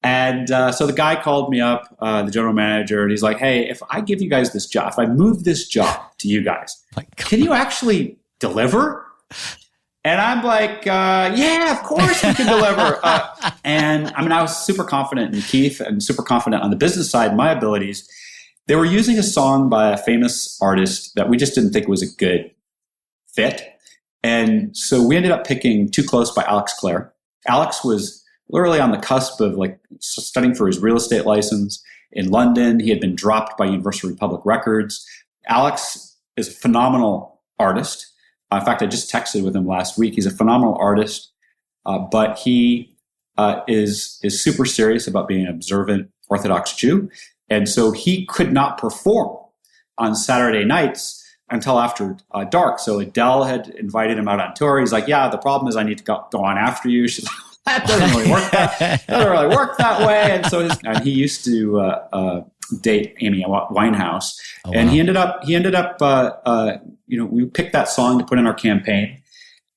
And so the guy called me up, the general manager, and he's like, hey, if I give you guys this job, if I move this job to you guys, can you actually deliver? And I'm like, yeah, of course we can deliver. And I was super confident in Keith and super confident on the business side, my abilities. They were using a song by a famous artist that we just didn't think was a good fit. And so we ended up picking Too Close by Alex Clare. Alex was literally on the cusp of studying for his real estate license in London. He had been dropped by Universal Republic Records. Alex is a phenomenal artist. In fact, I just texted with him last week. He's a phenomenal artist, but he is super serious about being an observant Orthodox Jew. And so he could not perform on Saturday nights until after dark. So Adele had invited him out on tour. He's like, yeah, the problem is I need to go on after you. She's like, that doesn't really work that way. And so he used to date Amy Winehouse. Oh, wow. And he ended up we picked that song to put in our campaign,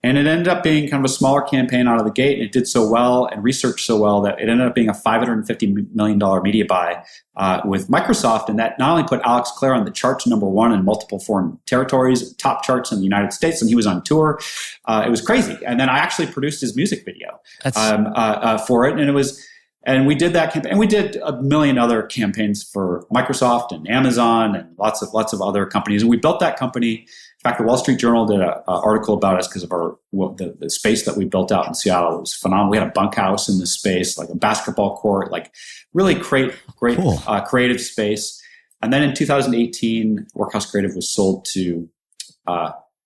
and it ended up being kind of a smaller campaign out of the gate. And it did so well and researched so well that it ended up being a $550 million media buy with Microsoft. And that not only put Alex Clare on the charts #1 in multiple foreign territories, top charts in the United States, and he was on tour. It was crazy. And then I actually produced his music video for it. And we did that campaign, and we did a million other campaigns for Microsoft and Amazon and lots of other companies. And we built that company. In fact, the Wall Street Journal did an article about us because of the space that we built out in Seattle. It was phenomenal. We had a bunkhouse in this space, like a basketball court, really great cool. Creative space. And then in 2018, Workhouse Creative was sold to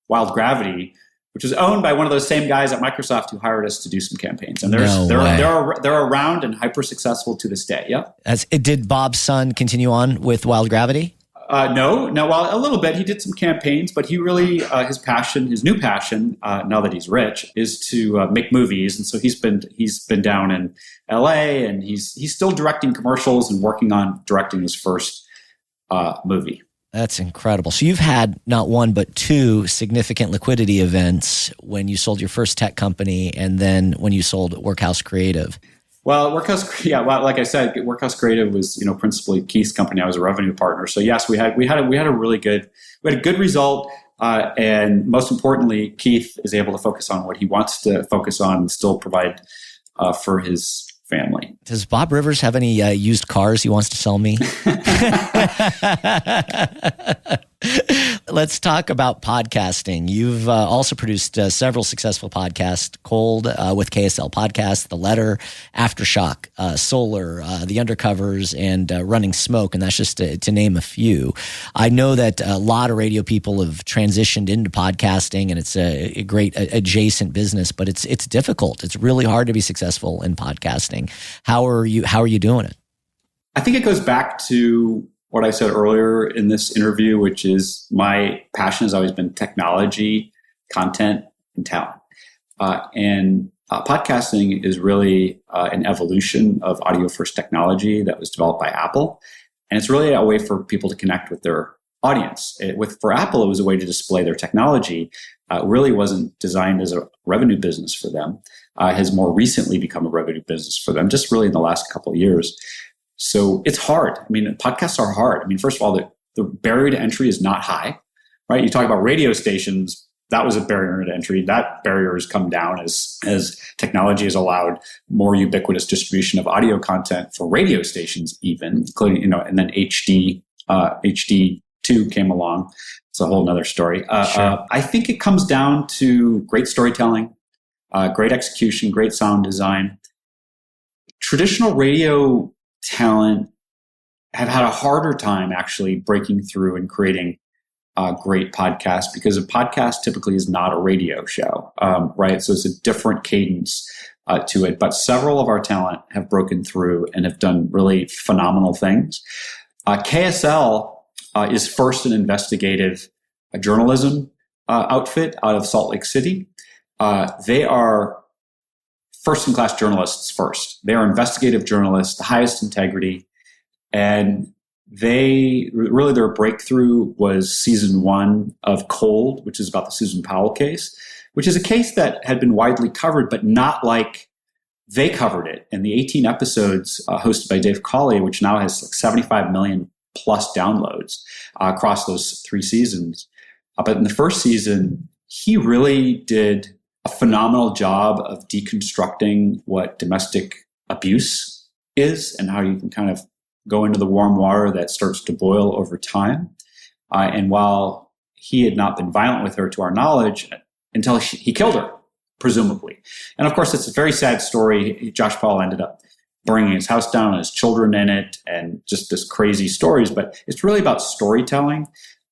Wild Gravity, which was owned by one of those same guys at Microsoft who hired us to do some campaigns. And they're around and hyper successful to this day. Yep.
Did Bob's son continue on with Wild Gravity?
No. Well, a little bit. He did some campaigns, but he really his new passion, now that he's rich, is to make movies. And so he's been down in LA, and he's still directing commercials and working on directing his first movie.
That's incredible. So you've had not one, but two significant liquidity events when you sold your first tech company and then when you sold Workhouse Creative.
Well, like I said, Workhouse Creative was, principally Keith's company. I was a revenue partner. So yes, we had a good result. And most importantly, Keith is able to focus on what he wants to focus on and still provide for his family.
Does Bob Rivers have any used cars he wants to sell me? Let's talk about podcasting. You've also produced several successful podcasts: Cold with KSL Podcast, The Letter, Aftershock, Solar, The Undercovers, and Running Smoke. And that's just to name a few. I know that a lot of radio people have transitioned into podcasting, and it's a great adjacent business, but it's difficult. It's really hard to be successful in podcasting. How are you doing it?
I think it goes back to what I said earlier in this interview, which is my passion has always been technology, content, and talent. And podcasting is really an evolution of audio-first technology that was developed by Apple. And it's really a way for people to connect with their audience. For Apple, it was a way to display their technology. It really wasn't designed as a revenue business for them. has more recently become a revenue business for them, just really in the last couple of years. So it's hard. I mean, podcasts are hard. I mean, first of all, the barrier to entry is not high, right? You talk about radio stations. That was a barrier to entry. That barrier has come down as technology has allowed more ubiquitous distribution of audio content for radio stations, even including, and then HD2 came along. It's a whole nother story.
Sure.
I think it comes down to great storytelling, great execution, great sound design. Traditional radio talent have had a harder time actually breaking through and creating great podcasts, because a podcast typically is not a radio show, right? So it's a different cadence to it. But several of our talent have broken through and have done really phenomenal things. KSL is first an investigative journalism outfit out of Salt Lake City. They are first-in-class journalists first. They are investigative journalists, the highest integrity. And their breakthrough was season 1 of Cold, which is about the Susan Powell case, which is a case that had been widely covered, but not like they covered it. And the 18 episodes hosted by Dave Cawley, which now has like 75 million plus downloads across those 3 seasons. But in the first season, he really did a phenomenal job of deconstructing what domestic abuse is and how you can kind of go into the warm water that starts to boil over time. And while he had not been violent with her, to our knowledge, until he killed her, presumably. And of course, it's a very sad story. Josh Paul ended up burning his house down and his children in it, and just this crazy stories. But it's really about storytelling,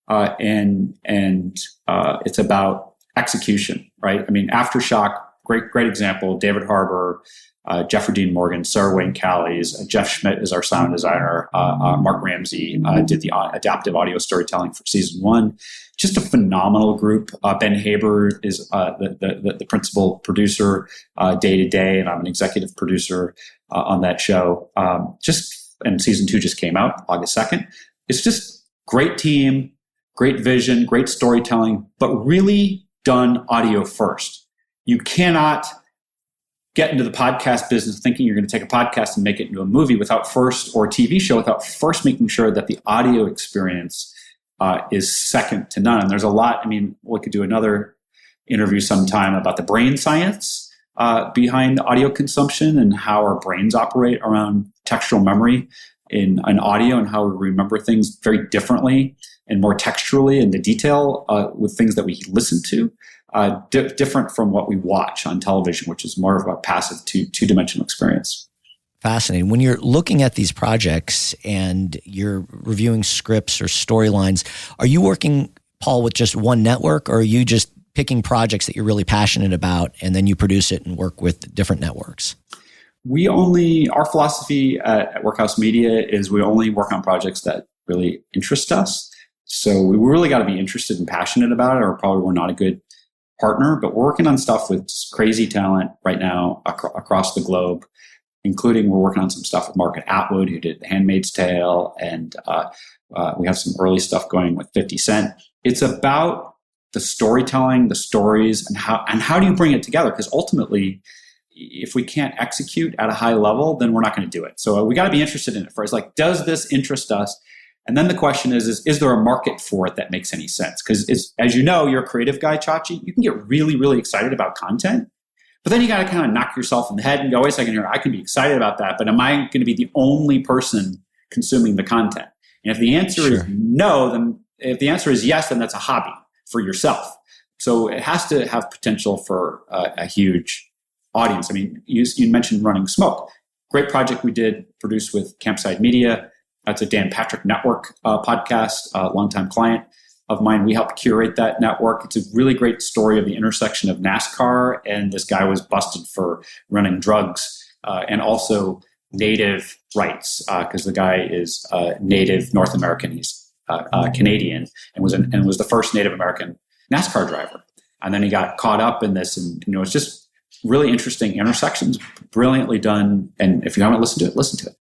and it's about execution, right? I mean, Aftershock, great example. David Harbour, Jeffrey Dean Morgan, Sarah Wayne Callies, Jeff Schmidt is our sound designer. Mark Ramsey did the adaptive audio storytelling for season 1. Just a phenomenal group. Ben Haber is the principal producer day to day, and I'm an executive producer on that show. And season 2 just came out August 2nd. It's just great team, great vision, great storytelling, but really done audio first. You cannot get into the podcast business thinking you're going to take a podcast and make it into a movie without first, or a TV show, without first making sure that the audio experience is second to none. And there's a lot. I mean, we could do another interview sometime about the brain science behind audio consumption and how our brains operate around textual memory in audio, and how we remember things very differently and more texturally in the detail with things that we listen to. Different from what we watch on television, which is more of a passive two-dimensional experience.
Fascinating. When you're looking at these projects and you're reviewing scripts or storylines, are you working, Paul, with just one network, or are you just picking projects that you're really passionate about and then you produce it and work with different networks?
Our philosophy at Workhouse Media is we only work on projects that really interest us. So we really got to be interested and passionate about it, or probably we're not a good partner. But we're working on stuff with crazy talent right now across the globe, including we're working on some stuff with Margaret Atwood, who did The Handmaid's Tale, and we have some early stuff going with 50 Cent. It's about the storytelling, the stories, and how do you bring it together? Because ultimately, if we can't execute at a high level, then we're not going to do it. So we got to be interested in it first. Like, does this interest us? And then the question is there a market for it that makes any sense? Because as you know, you're a creative guy, Chachi. You can get really, really excited about content, but then you got to kind of knock yourself in the head and go, wait a second here, I can be excited about that, but am I going to be the only person consuming the content? And if the answer is no, then if the answer is yes, then that's a hobby for yourself. So it has to have potential for a huge audience. I mean, you mentioned Running Smoke. Great project we did, produced with Campside Media. That's a Dan Patrick Network podcast, a longtime client of mine. We helped curate that network. It's a really great story of the intersection of NASCAR, and this guy was busted for running drugs, and also native rights, because the guy is native North American. He's Canadian, and was the first Native American NASCAR driver. And then he got caught up in this, and it's just really interesting intersections, brilliantly done. And if you haven't listened to it, listen to it.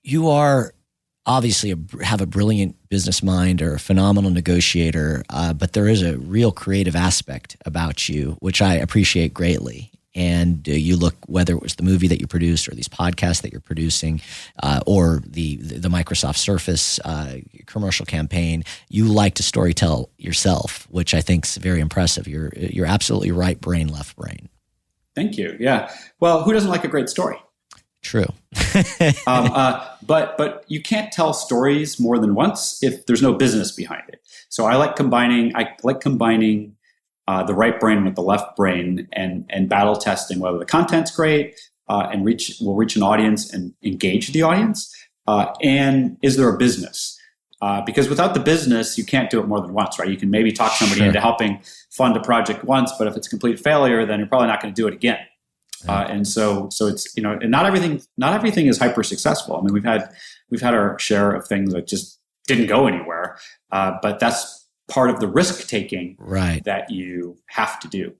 You are obviously have a brilliant business mind or a phenomenal negotiator, but there is a real creative aspect about you, which I appreciate greatly. and you look, whether it was the movie that you produced or these podcasts that you're producing, or the Microsoft Surface commercial campaign, you like to storytell yourself, which I think is very impressive. You're absolutely right brain, left brain.
Thank you. Yeah. Well, who doesn't like a great story?
True.
But you can't tell stories more than once if there's no business behind it. So I like combining the right brain with the left brain and battle testing whether the content's great and will reach an audience and engage the audience, and is there a business? Because without the business, you can't do it more than once, right? You can maybe talk somebody into helping fund a project once, but if it's a complete failure, then you're probably not going to do it again. And so it's, and not everything is hyper successful. I mean, we've had our share of things that just didn't go anywhere, but that's part of the risk taking that you have to do.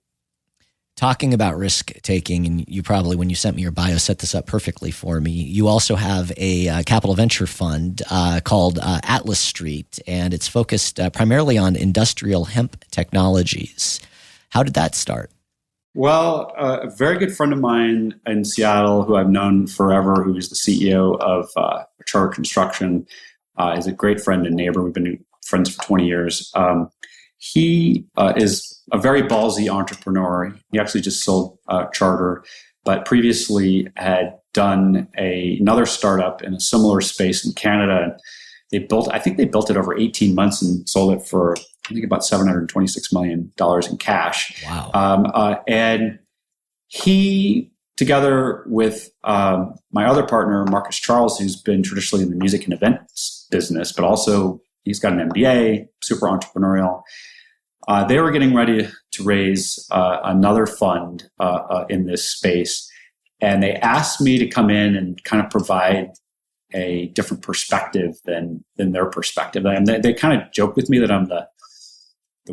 Talking about risk taking, and you probably, when you sent me your bio, set this up perfectly for me. You also have a capital venture fund called Atlas Street, and it's focused primarily on industrial hemp technologies. How did that start?
Well, a very good friend of mine in Seattle, who I've known forever, who's the CEO of Charter Construction, is a great friend and neighbor. We've been friends for 20 years. He is a very ballsy entrepreneur. He actually just sold Charter, but previously had done another startup in a similar space in Canada. I think they built it over 18 months and sold it for, I think, about $726 million in cash.
Wow.
And he, together with my other partner, Marcus Charles, who's been traditionally in the music and events business, but also he's got an MBA, super entrepreneurial. They were getting ready to raise another fund in this space. And they asked me to come in and kind of provide a different perspective than their perspective. And they kind of joke with me that I'm the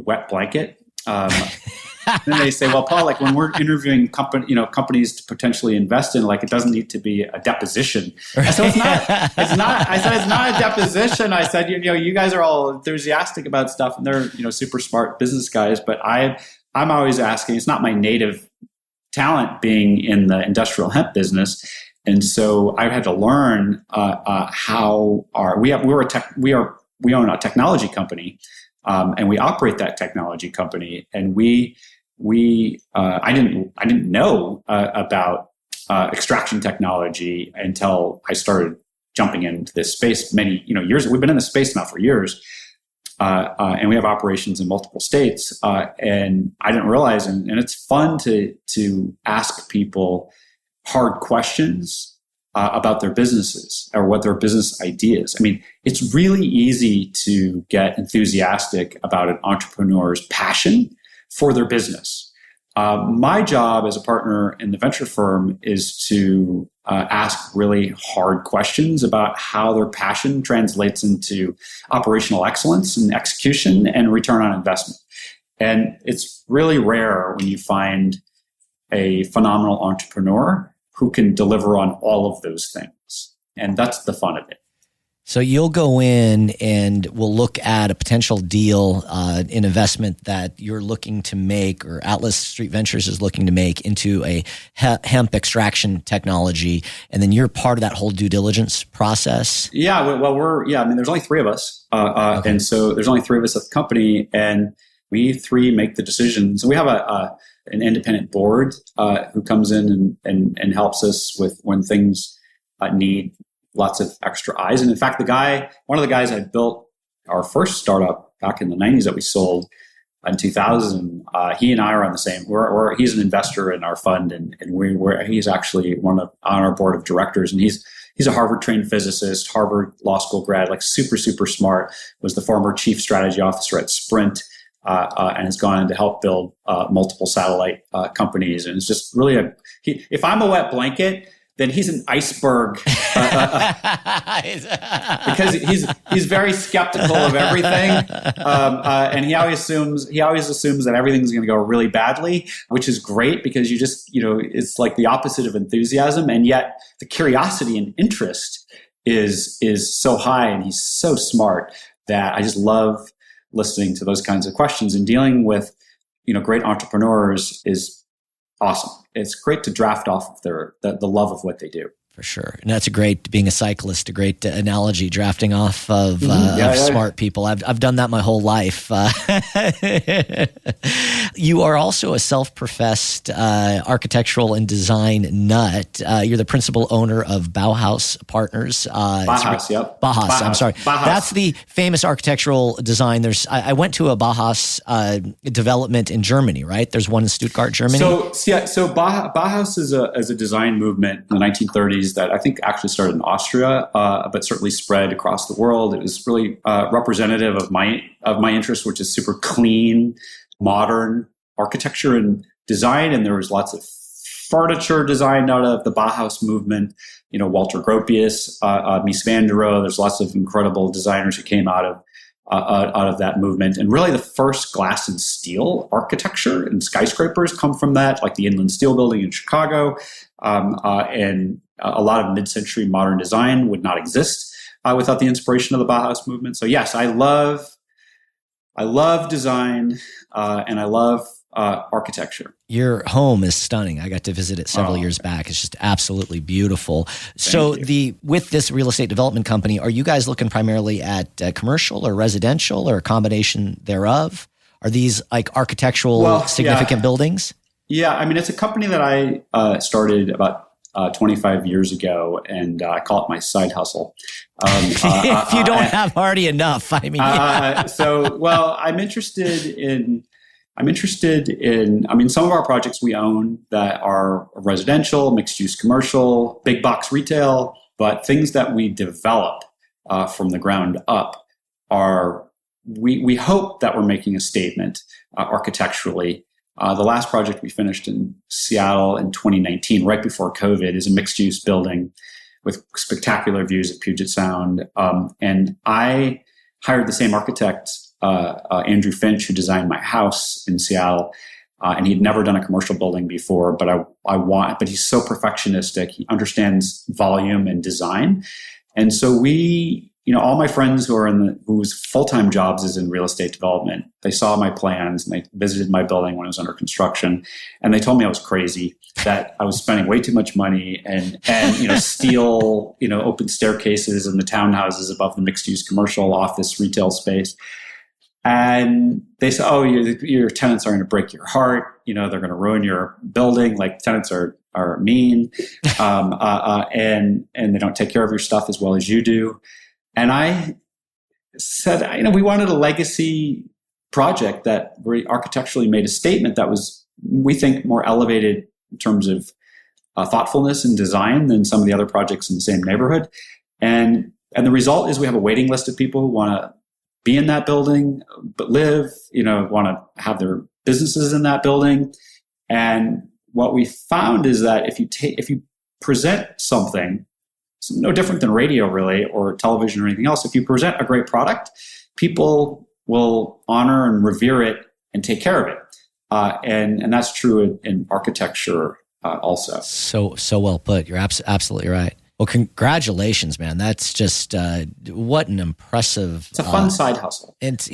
wet blanket. And they say, well, Paul, like when we're interviewing companies to potentially invest in, like it doesn't need to be a deposition. I said, it's not. I said, it's not a deposition. I said, you guys are all enthusiastic about stuff and they're, super smart business guys. But I'm always asking, it's not my native talent being in the industrial hemp business. And so I had to learn how we own a technology company. And we operate that technology company, and I didn't know about extraction technology until I started jumping into this space many years. We've been in this space now for years, and we have operations in multiple states. And I didn't realize, and it's fun to ask people hard questions about their businesses or what their business ideas. I mean, it's really easy to get enthusiastic about an entrepreneur's passion for their business. My job as a partner in the venture firm is to ask really hard questions about how their passion translates into operational excellence and execution and return on investment. And it's really rare when you find a phenomenal entrepreneur who can deliver on all of those things. And that's the fun of it.
So you'll go in and we'll look at a potential deal, an investment that you're looking to make, or Atlas Street Ventures is looking to make, into a hemp extraction technology. And then you're part of that whole due diligence process.
Yeah. Well, there's only three of us. Okay. And so there's only three of us at the company, and we three make the decisions. We have an independent board who comes in and helps us with when things need lots of extra eyes. And in fact, one of the guys I built our first startup back in the 90s that we sold in 2000, he and I are on the same. He's an investor in our fund, and he's actually on our board of directors. And he's a Harvard-trained physicist, Harvard Law School grad, like super, super smart. Was the former chief strategy officer at Sprint. And has gone in to help build multiple satellite companies. And it's just really if I'm a wet blanket, then he's an iceberg because he's very skeptical of everything. And he always assumes that everything's going to go really badly, which is great because you just, it's like the opposite of enthusiasm. And yet the curiosity and interest is so high, and he's so smart that I just love listening to those kinds of questions. And dealing with, great entrepreneurs is awesome. It's great to draft off of the love of what they do.
For sure. And that's being a cyclist, a great analogy, drafting off of, smart people. I've done that my whole life. You are also a self-professed architectural and design nut. You're the principal owner of Bauhaus Partners.
Bauhaus, yep.
Bauhaus, I'm sorry.
Bauhaus.
That's the famous architectural design. I went to a Bauhaus development in Germany, right? There's one in Stuttgart, Germany.
So Bauhaus is a design movement in the 1930s that I think actually started in Austria, but certainly spread across the world. It was really representative of my interest, which is super clean, modern architecture and design. And there was lots of furniture designed out of the Bauhaus movement. Walter Gropius, Mies van der Rohe. There's lots of incredible designers who came out of that movement. And really the first glass and steel architecture and skyscrapers come from that, like the Inland Steel Building in Chicago. And a lot of mid-century modern design would not exist without the inspiration of the Bauhaus movement. So yes, I love design and I love architecture.
Your home is stunning. I got to visit it several years back. It's just absolutely beautiful. So with this real estate development company, are you guys looking primarily at commercial or residential or a combination thereof? Are these like architectural significant buildings?
Yeah, I mean, it's a company that I started about 25 years ago, and I call it my side hustle.
If you don't have already enough, I mean.
I'm interested in. I mean, some of our projects we own that are residential, mixed-use commercial, big box retail, but things that we develop from the ground up are. We hope that we're making a statement architecturally. The last project we finished in Seattle in 2019, right before COVID, is a mixed-use building with spectacular views of Puget Sound. And I hired the same architect, Andrew Finch, who designed my house in Seattle. And he'd never done a commercial building before, but but he's so perfectionistic. He understands volume and design. And so all my friends whose full-time jobs is in real estate development, they saw my plans and they visited my building when it was under construction. And they told me I was crazy, that I was spending way too much money and steel, open staircases in the townhouses above the mixed-use commercial office retail space. And they said, oh, your tenants are going to break your heart. They're going to ruin your building. Like, tenants are mean. And they don't take care of your stuff as well as you do. And I said, we wanted a legacy project that very architecturally made a statement that was, we think, more elevated in terms of thoughtfulness and design than some of the other projects in the same neighborhood. And the result is we have a waiting list of people who want to be in that building, but live, want to have their businesses in that building. And what we found is that if you present something, it's no different than radio really, or television or anything else. If you present a great product, people will honor and revere it and take care of it. And that's true in architecture also.
So well put. You're absolutely right. Well, congratulations, man. That's just what an impressive.
It's a fun side hustle.
And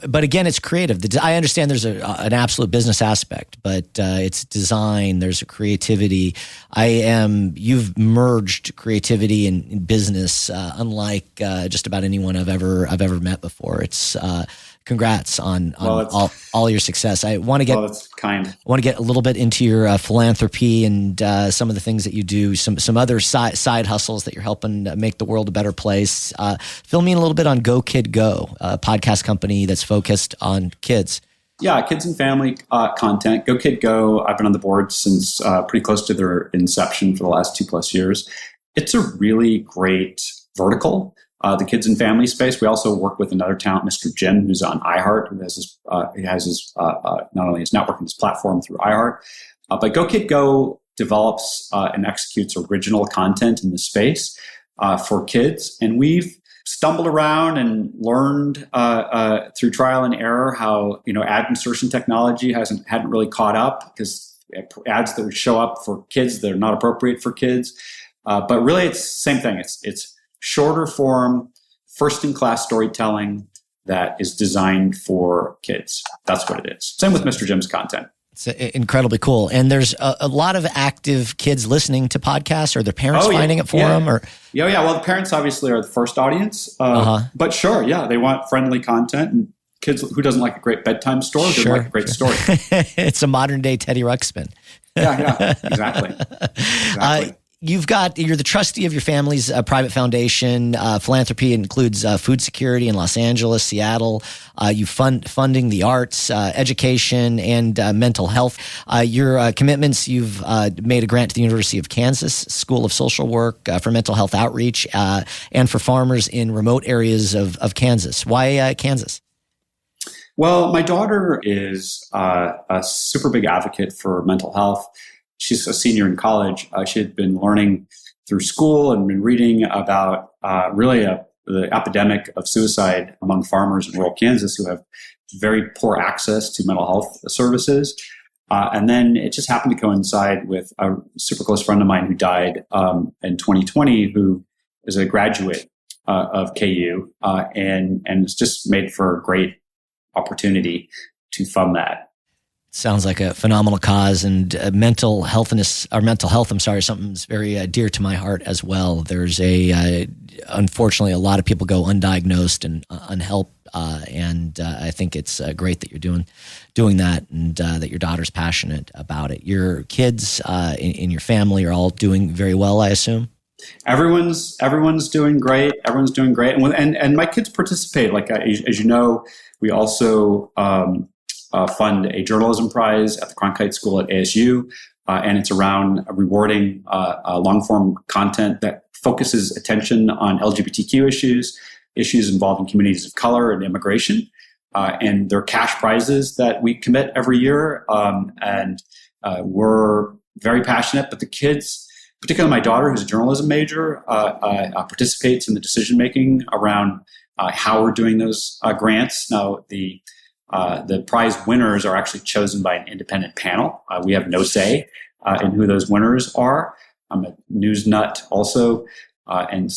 but again, it's creative. I understand there's an absolute business aspect, but it's design. There's a creativity. You've merged creativity and business, unlike just about anyone I've ever met before. It's congrats on all your success. I want to get.
Well, that's kind.
I want to get a little bit into your philanthropy and some of the things that you do. Some other side hustles that you're helping make the world a better place. Fill me in a little bit on Go Kid Go, a podcast company that's focused on kids.
Yeah, kids and family content. Go Kid Go. I've been on the board since pretty close to their inception for the last 2+ years. It's a really great vertical. The kids and family space. We also work with another talent, Mr. Jim, who's on iHeart, who has his not only his network and his platform through iHeart, but Go Kid Go develops and executes original content in the space for kids. And we've stumbled around and learned through trial and error how ad insertion technology hadn't really caught up, because ads that would show up for kids that are not appropriate for kids. But really, it's the same thing. It's shorter form, first-in-class storytelling that is designed for kids. That's what it is. Same with Mr. Jim's content.
It's incredibly cool. And there's a lot of active kids listening to podcasts. Or their parents finding it for them? Or
Yeah. Well, the parents obviously are the first audience. But sure, yeah, they want friendly content. And kids, who doesn't like a great bedtime story? Doesn't like a great story.
It's a modern day Teddy Ruxpin.
Yeah, exactly.
You're the trustee of your family's private foundation. Philanthropy includes food security in Los Angeles, Seattle. You funding the arts, education, and mental health. Your commitments, you've made a grant to the University of Kansas School of Social Work for mental health outreach and for farmers in remote areas of Kansas. Why Kansas?
Well, my daughter is a super big advocate for mental health. She's a senior in college. She had been learning through school and been reading about the epidemic of suicide among farmers in rural Kansas who have very poor access to mental health services. And then it just happened to coincide with a super close friend of mine who died in 2020, who is a graduate of KU, and it's just made for a great opportunity to fund that.
Sounds like a phenomenal cause, and mental health, something that's very dear to my heart as well. There's unfortunately, a lot of people go undiagnosed and unhelped, and I think it's great that you're doing that, and that your daughter's passionate about it. Your kids in your family are all doing very well, I assume?
Everyone's doing great. Everyone's doing great, and my kids participate. Like as you know, we also fund a journalism prize at the Cronkite School at ASU, and it's around rewarding long-form content that focuses attention on LGBTQ issues involving communities of color and immigration. And there are cash prizes that we commit every year, and we're very passionate. But the kids, particularly my daughter, who's a journalism major, participates in the decision-making around how we're doing those grants. Now, the prize winners are actually chosen by an independent panel. We have no say in who those winners are. I'm a news nut also, and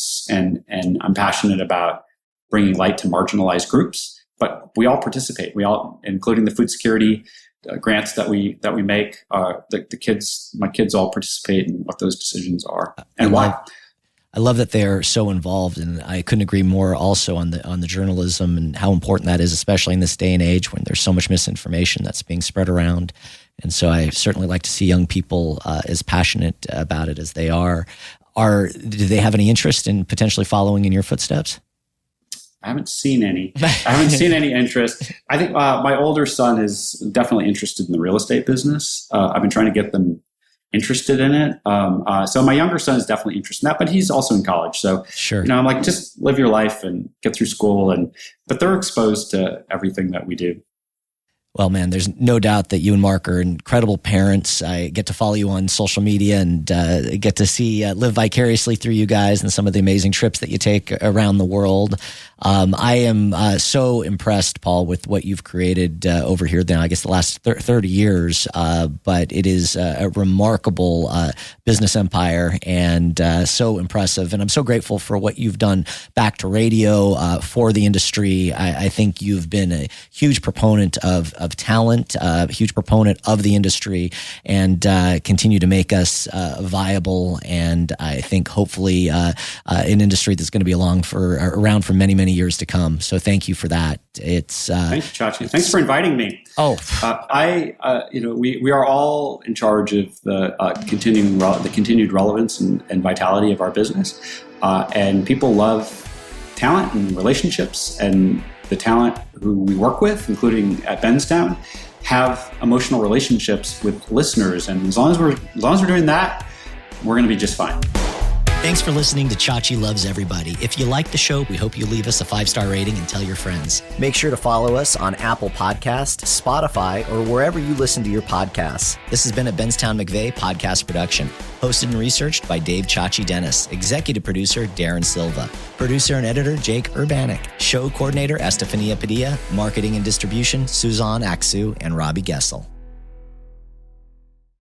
I'm passionate about bringing light to marginalized groups. But we all participate. We all, including the food security grants that we make. My kids all participate in what those decisions are and why.
I love that they're so involved, and I couldn't agree more also on the journalism and how important that is, especially in this day and age when there's so much misinformation that's being spread around. And so I certainly like to see young people as passionate about it as they are. Do they have any interest in potentially following in your footsteps?
I haven't seen any. Interest. I think my older son is definitely interested in the real estate business. I've been trying to get them interested in it. So my younger son is definitely interested in that, but he's also in college. So,
sure.
I'm like, just live your life and get through school. But they're exposed to everything that we do.
Well, man, there's no doubt that you and Mark are incredible parents. I get to follow you on social media and get to see live vicariously through you guys and some of the amazing trips that you take around the world. I am so impressed, Paul, with what you've created over here now, I guess the last 30 years. But it is a remarkable business empire and so impressive. And I'm so grateful for what you've done back to radio for the industry. I think you've been a huge proponent of talent, a huge proponent of the industry, and continue to make us viable. And I think hopefully an industry that's going to be around for many, many years to come. So thank you for that. Thank you,
Chachi. Thanks for inviting me. We are all in charge of the continued relevance and vitality of our business. And people love talent and relationships, and the talent who we work with, including at Benztown, have emotional relationships with listeners. And as long as we're doing that, we're going to be just fine.
Thanks for listening to Chachi Loves Everybody. If you like the show, we hope you leave us a 5-star rating and tell your friends. Make sure to follow us on Apple Podcasts, Spotify, or wherever you listen to your podcasts. This has been a Benztown McVeigh podcast production, hosted and researched by Dave Chachi Dennis, executive producer Darren Silva, producer and editor Jake Urbanik, show coordinator Estefania Padilla, marketing and distribution Suzanne Aksu and Robbie Gessel.